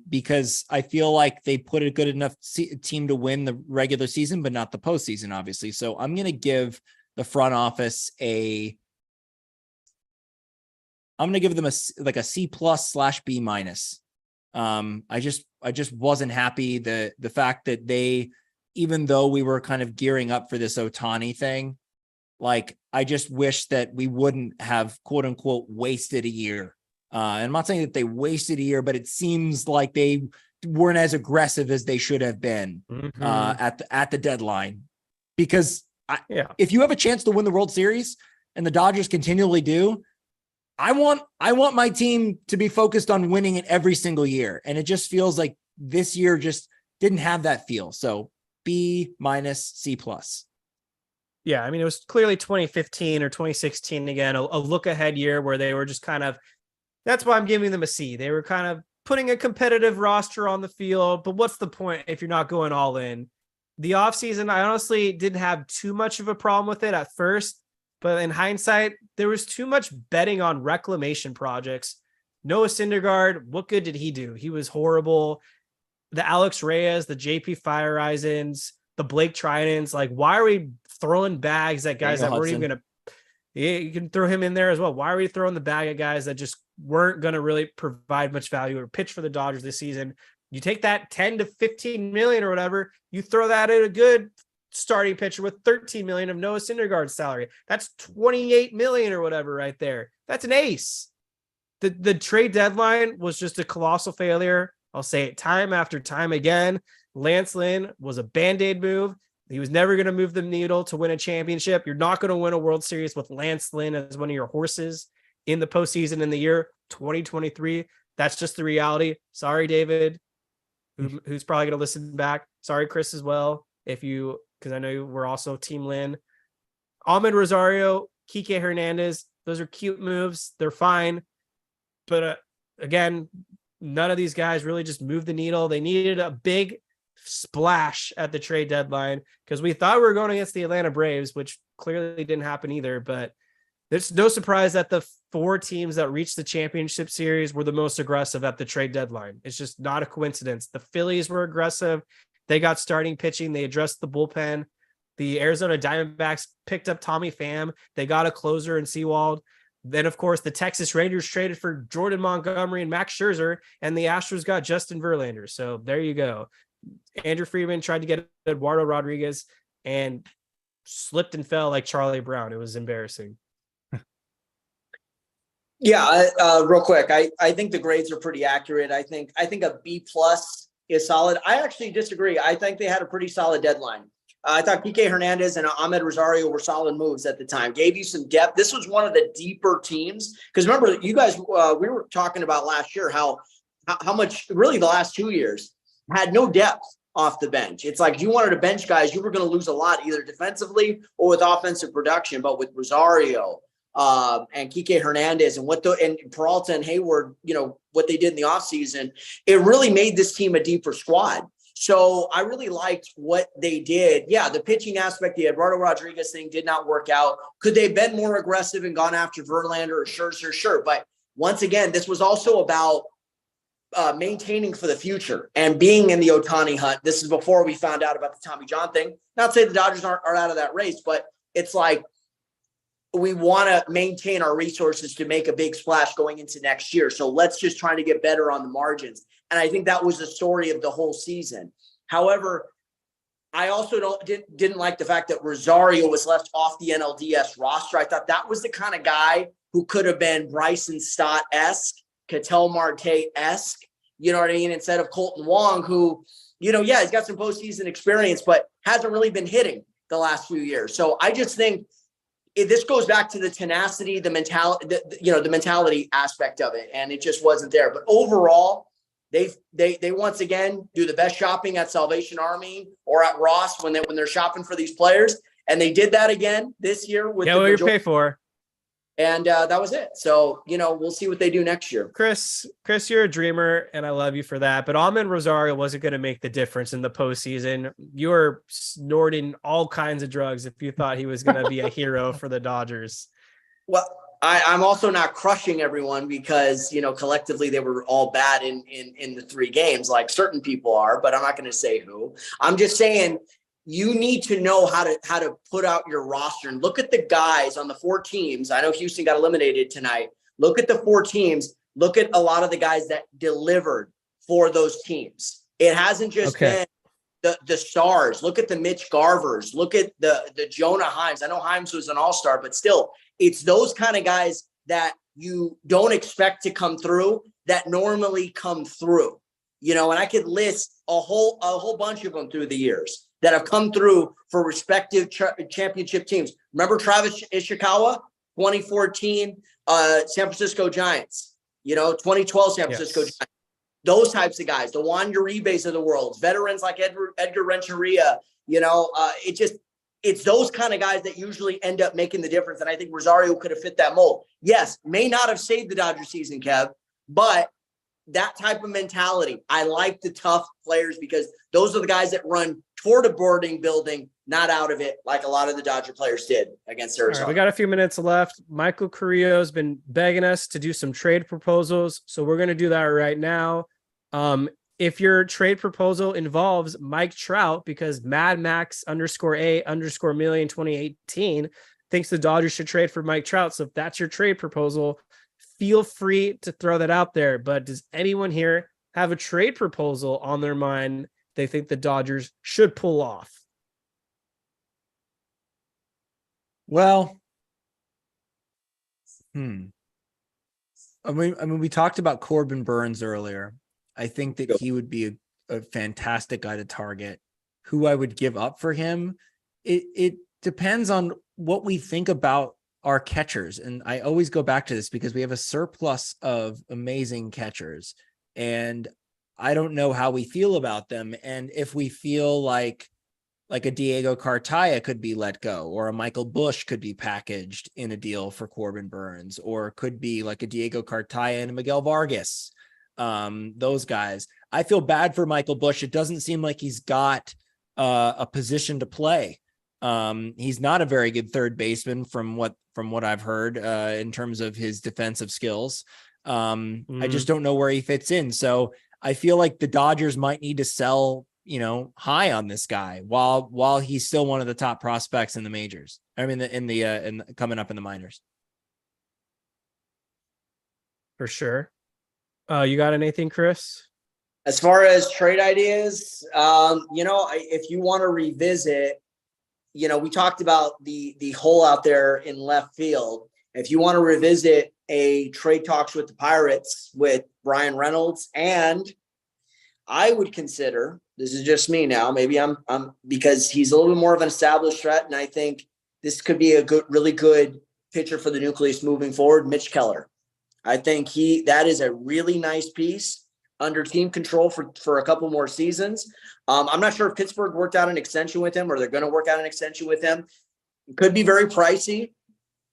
because I feel like they put a good enough team to win the regular season, but not the postseason, obviously. So I'm going to give the front office I'm going to give them a C+/B-. I just wasn't happy. The fact that they, even though we were kind of gearing up for this Ohtani thing, like, I just wish that we wouldn't have, quote unquote, wasted a year. And I'm not saying that they wasted a year, but it seems like they weren't as aggressive as they should have been at the deadline. Because if you have a chance to win the World Series, and the Dodgers continually do, I want my team to be focused on winning it every single year. And it just feels like this year just didn't have that feel. So B-, C+. Yeah, I mean, it was clearly 2015 or 2016 again, a look ahead year where they were just kind of, that's why I'm giving them a C. They were kind of putting a competitive roster on the field, but what's the point if you're not going all in? The offseason, I honestly didn't have too much of a problem with it at first, but in hindsight, there was too much betting on reclamation projects. Noah Syndergaard, what good did he do? He was horrible. The Alex Reyes, the JP Fireisens, the Blake Tridents, like, why are we throwing bags at guys that weren't even going to, you can throw him in there as well. Why are we throwing the bag at guys that just weren't going to really provide much value or pitch for the Dodgers this season? You take that 10 to 15 million or whatever, you throw that at a good starting pitcher with 13 million of Noah Syndergaard's salary. That's 28 million or whatever right there. That's an ace. The trade deadline was just a colossal failure. I'll say it time after time again. Lance Lynn was a Band-Aid move. He was never going to move the needle to win a championship. You're not going to win a World Series with Lance Lynn as one of your horses in the postseason in the year 2023. That's just the reality. Sorry, David, who's probably going to listen back. Sorry, Chris, as well, because I know we're also Team Lynn. Ahmed Rosario, Kike Hernandez, those are cute moves. They're fine. But again, none of these guys really just moved the needle. They needed a big splash at the trade deadline because we thought we were going against the Atlanta Braves, which clearly didn't happen either. But there's no surprise that the 4 teams that reached the championship series were the most aggressive at the trade deadline. It's just not a coincidence. The Phillies were aggressive. They got starting pitching. They addressed the bullpen. The Arizona Diamondbacks picked up Tommy Pham. They got a closer in Sewald. Then, of course, the Texas Rangers traded for Jordan Montgomery and Max Scherzer, and the Astros got Justin Verlander. So there you go. Andrew Friedman tried to get Eduardo Rodriguez and slipped and fell like Charlie Brown. It was embarrassing. Yeah, real quick. I think the grades are pretty accurate. I think a B+ is solid. I actually disagree. I think they had a pretty solid deadline. I thought Kike Hernandez and Ahmed Rosario were solid moves at the time. Gave you some depth. This was one of the deeper teams. Because remember, you guys, we were talking about last year how much, really the last 2 years, had no depth off the bench. It's like you wanted to bench guys, you were going to lose a lot, either defensively or with offensive production. But with Rosario and Kike Hernandez and and Peralta and Hayward, what they did in the offseason, it really made this team a deeper squad. So I really liked what they did. Yeah, the pitching aspect, the Eduardo Rodriguez thing did not work out. Could they have been more aggressive and gone after Verlander or Scherzer? Sure. But once again, this was also about maintaining for the future and being in the Ohtani hunt. This is before we found out about the Tommy John thing. Not to say the Dodgers are out of that race, but it's like we want to maintain our resources to make a big splash going into next year. So let's just try to get better on the margins. And I think that was the story of the whole season. However, I also didn't like the fact that Rosario was left off the NLDS roster. I thought that was the kind of guy who could have been Bryson Stott-esque, Ketel Marte-esque, you know what I mean? Instead of Colton Wong, who, he's got some postseason experience, but hasn't really been hitting the last few years. So I just think this goes back to the tenacity, the mentality, the mentality aspect of it. And it just wasn't there. But overall, they once again do the best shopping at Salvation Army or at Ross when they're shopping for these players. And they did that again this year with what you pay for. And that was it. So, we'll see what they do next year. Chris, you're a dreamer, and I love you for that. But Amin Rosario wasn't going to make the difference in the postseason. You were snorting all kinds of drugs if you thought he was going to be a hero for the Dodgers. Well, I'm also not crushing everyone because, collectively they were all bad in the 3 games, like certain people are, but I'm not going to say who. I'm just saying you need to know how to put out your roster and look at the guys on the 4 teams. I know Houston got eliminated tonight. Look at the 4 teams. Look at a lot of the guys that delivered for those teams. It hasn't just been the stars. Look at the Mitch Garvers. Look at the Jonah Himes. I know Himes was an all-star, but still, it's those kind of guys that you don't expect to come through that normally come through. And I could list a whole bunch of them through the years that have come through for respective championship teams. Remember Travis Ishikawa, 2014 San Francisco Giants, 2012 San Francisco Giants. Those types of guys, the Juan Uribes of the world, veterans like Edgar Renteria, it's those kind of guys that usually end up making the difference. And I think Rosario could have fit that mold. Yes, may not have saved the Dodgers season, Kev, but that type of mentality. I like the tough players because those are the guys that run toward a boarding building, not out of it, like a lot of the Dodger players did against Arizona. Right, we got a few minutes left. Michael Carrillo has been begging us to do some trade proposals, so we're going to do that right now. If your trade proposal involves Mike Trout, because Mad Max _A_million 2018 thinks the Dodgers should trade for Mike Trout. So if that's your trade proposal, feel free to throw that out there. But does anyone here have a trade proposal on their mind they think the Dodgers should pull off? Well, I mean, we talked about Corbin Burns earlier. I think that he would be a fantastic guy to target. Who I would give up for him, it depends on what we think about our catchers. And I always go back to this because we have a surplus of amazing catchers. And I don't know how we feel about them. And if we feel like a Diego Cartaya could be let go, or a Michael Busch could be packaged in a deal for Corbin Burns, or could be like a Diego Cartaya and a Miguel Vargas. Those guys. I feel bad for Michael Busch. It doesn't seem like he's got a position to play. He's not a very good third baseman from what I've heard in terms of his defensive skills. I just don't know where he fits in. So I feel like the Dodgers might need to sell, high on this guy while he's still one of the top prospects in the majors. I mean, in coming up in the minors. For sure. You got anything, Chris? As far as trade ideas, if you want to revisit, we talked about the hole out there in left field. If you want to revisit a trade talks with the Pirates with Brian Reynolds, and I would consider, this is just me now, maybe I'm because he's a little bit more of an established threat, and I think this could be a really good pitcher for the nucleus moving forward, Mitch Keller. I think that is a really nice piece under team control for a couple more seasons. I'm not sure if Pittsburgh worked out an extension with him or they're going to work out an extension with him. It could be very pricey,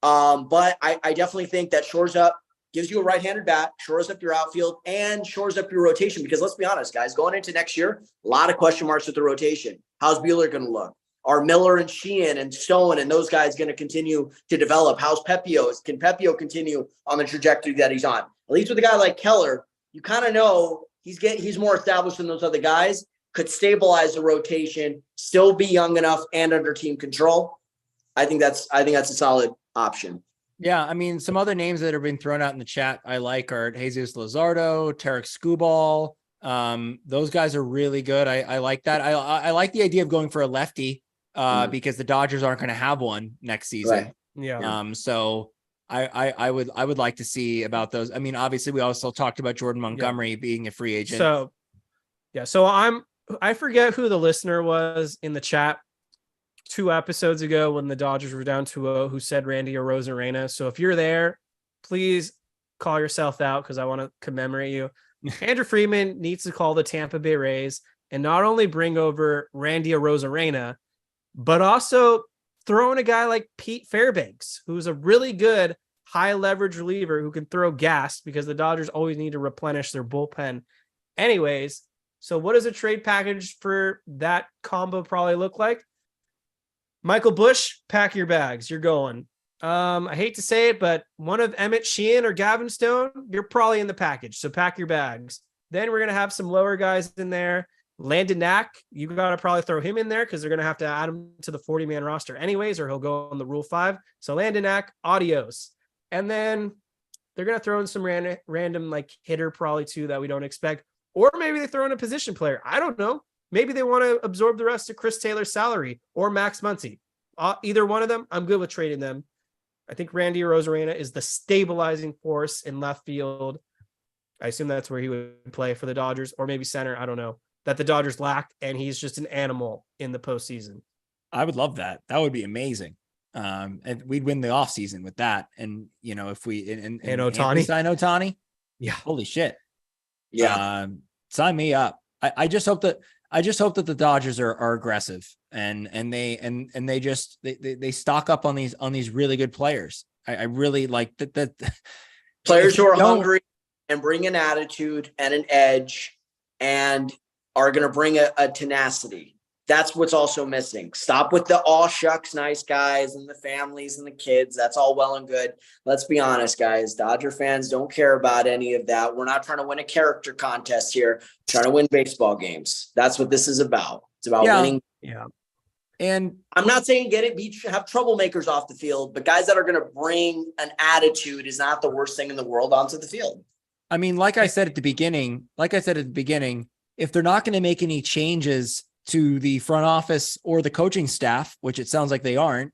but I definitely think that shores up, gives you a right-handed bat, shores up your outfield, and shores up your rotation. Because let's be honest, guys, going into next year, a lot of question marks with the rotation. How's Buehler going to look? Are Miller and Sheehan and Stone and those guys going to continue to develop? How's Pepio? Can Pepio continue on the trajectory that he's on? At least with a guy like Keller, you kind of know he's more established than those other guys, could stabilize the rotation, still be young enough and under team control. I think that's a solid option. Yeah, I mean, some other names that have been thrown out in the chat I like are Jesus Luzardo, Tarek Skubal. Those guys are really good. I like that. I like the idea of going for a lefty. Because the Dodgers aren't going to have one next season. Right. Yeah. So I would like to see about those. I mean, obviously we also talked about Jordan Montgomery being a free agent. So I forget who the listener was in the chat 2 episodes ago when the Dodgers were down 2-0 who said Randy Arozarena. So if you're there, please call yourself out because I want to commemorate you. Andrew Friedman needs to call the Tampa Bay Rays and not only bring over Randy Arozarena, but also throw in a guy like Pete Fairbanks, who's a really good high leverage reliever who can throw gas because the Dodgers always need to replenish their bullpen anyways. So what does a trade package for that combo probably look like? Michael Busch, pack your bags. You're going. I hate to say it, but one of Emmett Sheehan or Gavin Stone, you're probably in the package. So pack your bags. Then we're going to have some lower guys in there. Landon Knack, you got to probably throw him in there because they're going to have to add him to the 40-man roster anyways, or he'll go on the Rule 5. So Landon Knack, adios. And then they're going to throw in some random like hitter probably too that we don't expect. Or maybe they throw in a position player. I don't know. Maybe they want to absorb the rest of Chris Taylor's salary or Max Muncy. Either one of them, I'm good with trading them. I think Randy Arozarena is the stabilizing force in left field. I assume that's where he would play for the Dodgers, or maybe center. I don't know. That the Dodgers lack, and he's just an animal in the postseason. I would love that. That would be amazing. And we'd win the offseason with that. And, you know, if we and Ohtani sign Ohtani, yeah, holy shit. Yeah. Sign me up. I just hope that the Dodgers are aggressive and they stock up on these really good players. I really like that Players who are hungry and bring an attitude and an edge and are going to bring a tenacity. That's what's also missing. Stop with the all shucks nice guys and the families and the kids. That's all well and good. Let's be honest, guys. Dodger fans don't care about any of that. We're not trying to win a character contest here. We're trying to win baseball games. That's what this is about. It's about winning. Yeah. And I'm not saying have troublemakers off the field, but guys that are going to bring an attitude is not the worst thing in the world onto the field. I mean, like I said at the beginning, if they're not going to make any changes to the front office or the coaching staff, which it sounds like they aren't,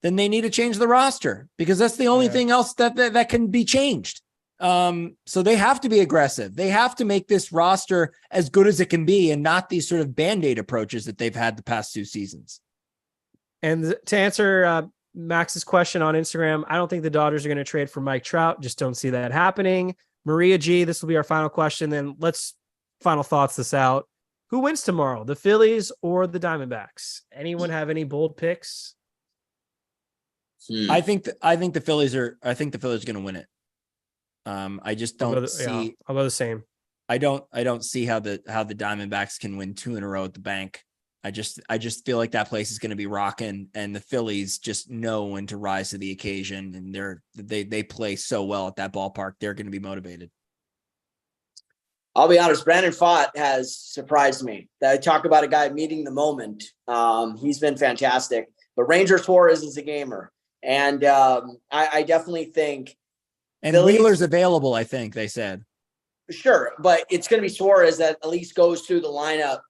then they need to change the roster because that's the only thing else that can be changed. So they have to be aggressive. They have to make this roster as good as it can be and not these sort of Band-Aid approaches that they've had the past 2 seasons. And to answer Max's question on Instagram, I don't think the Dodgers are going to trade for Mike Trout. Just don't see that happening. Maria G, this will be our final question. Then let's final thoughts this out. Who wins tomorrow, the Phillies or the Diamondbacks? Anyone have any bold picks? I think the Phillies are going to win it. I just don't see. I'll go the same. I don't see how the Diamondbacks can win 2 in a row at the bank. I just feel like that place is going to be rocking, and the Phillies just know when to rise to the occasion, and they play so well at that ballpark. They're going to be motivated. I'll be honest, Brandon Pfaadt has surprised me. I talk about a guy meeting the moment. He's been fantastic. But Ranger Suarez is a gamer. And I definitely think. And Phillies, Wheeler's available, I think they said. Sure, but it's going to be Suarez that at least goes through the lineup.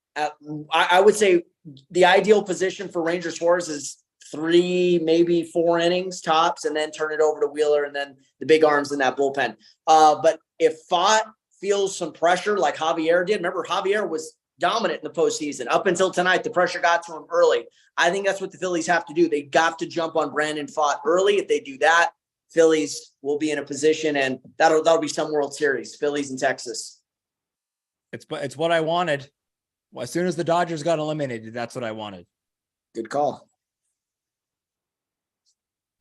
I would say the ideal position for Ranger Suarez is 3, maybe 4 innings tops, and then turn it over to Wheeler and then the big arms in that bullpen. But if Pfaadt feels some pressure like Javier did. Remember, Javier was dominant in the postseason. Up until tonight, the pressure got to him early. I think that's what the Phillies have to do. They got to jump on Brandon Pfaadt early. If they do that, Phillies will be in a position, and that'll be some World Series, Phillies in Texas. It's what I wanted. Well, as soon as the Dodgers got eliminated, that's what I wanted. Good call.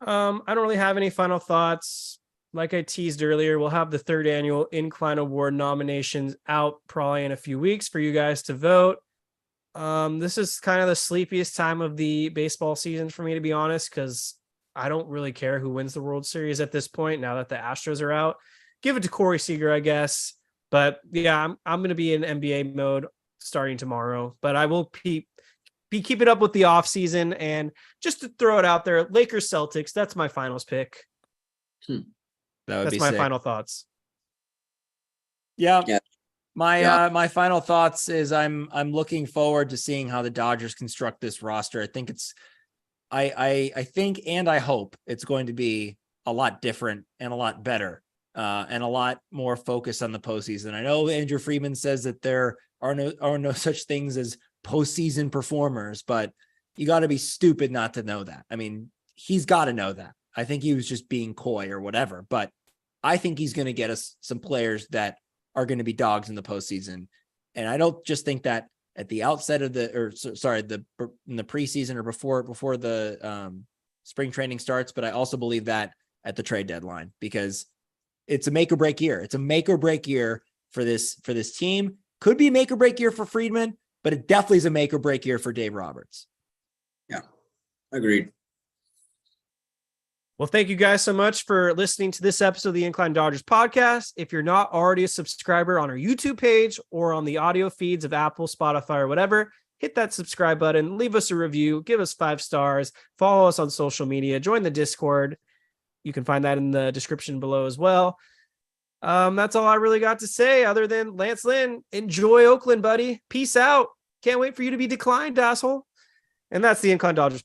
I don't really have any final thoughts. Like I teased earlier, we'll have the 3rd annual Incline Award nominations out probably in a few weeks for you guys to vote. This is kind of the sleepiest time of the baseball season for me, to be honest, because I don't really care who wins the World Series at this point now that the Astros are out. Give it to Corey Seager, I guess. But yeah, I'm going to be in NBA mode starting tomorrow. But I will be keeping up with the offseason. And just to throw it out there, Lakers Celtics, that's my finals pick. That's my final thoughts. Yeah. My final thoughts is I'm looking forward to seeing how the Dodgers construct this roster. I think I think and I hope it's going to be a lot different and a lot better and a lot more focused on the postseason. I know Andrew Friedman says that there are no such things as postseason performers, but you got to be stupid not to know that. I mean, he's got to know that. I think he was just being coy or whatever, but I think he's going to get us some players that are going to be dogs in the postseason. And I don't just think that at the outset of in the preseason or before the spring training starts, but I also believe that at the trade deadline, because it's a make or break year. It's a make or break year for this team. Could be make or break year for Friedman, but it definitely is a make or break year for Dave Roberts. Yeah, agreed. Well, thank you guys so much for listening to this episode of the Incline Dodgers podcast. If you're not already a subscriber on our YouTube page or on the audio feeds of Apple, Spotify, or whatever, hit that subscribe button, leave us a review, give us 5 stars, follow us on social media, join the Discord. You can find that in the description below as well. That's all I really got to say other than Lance Lynn, enjoy Oakland, buddy. Peace out. Can't wait for you to be declined, asshole. And that's the Incline Dodgers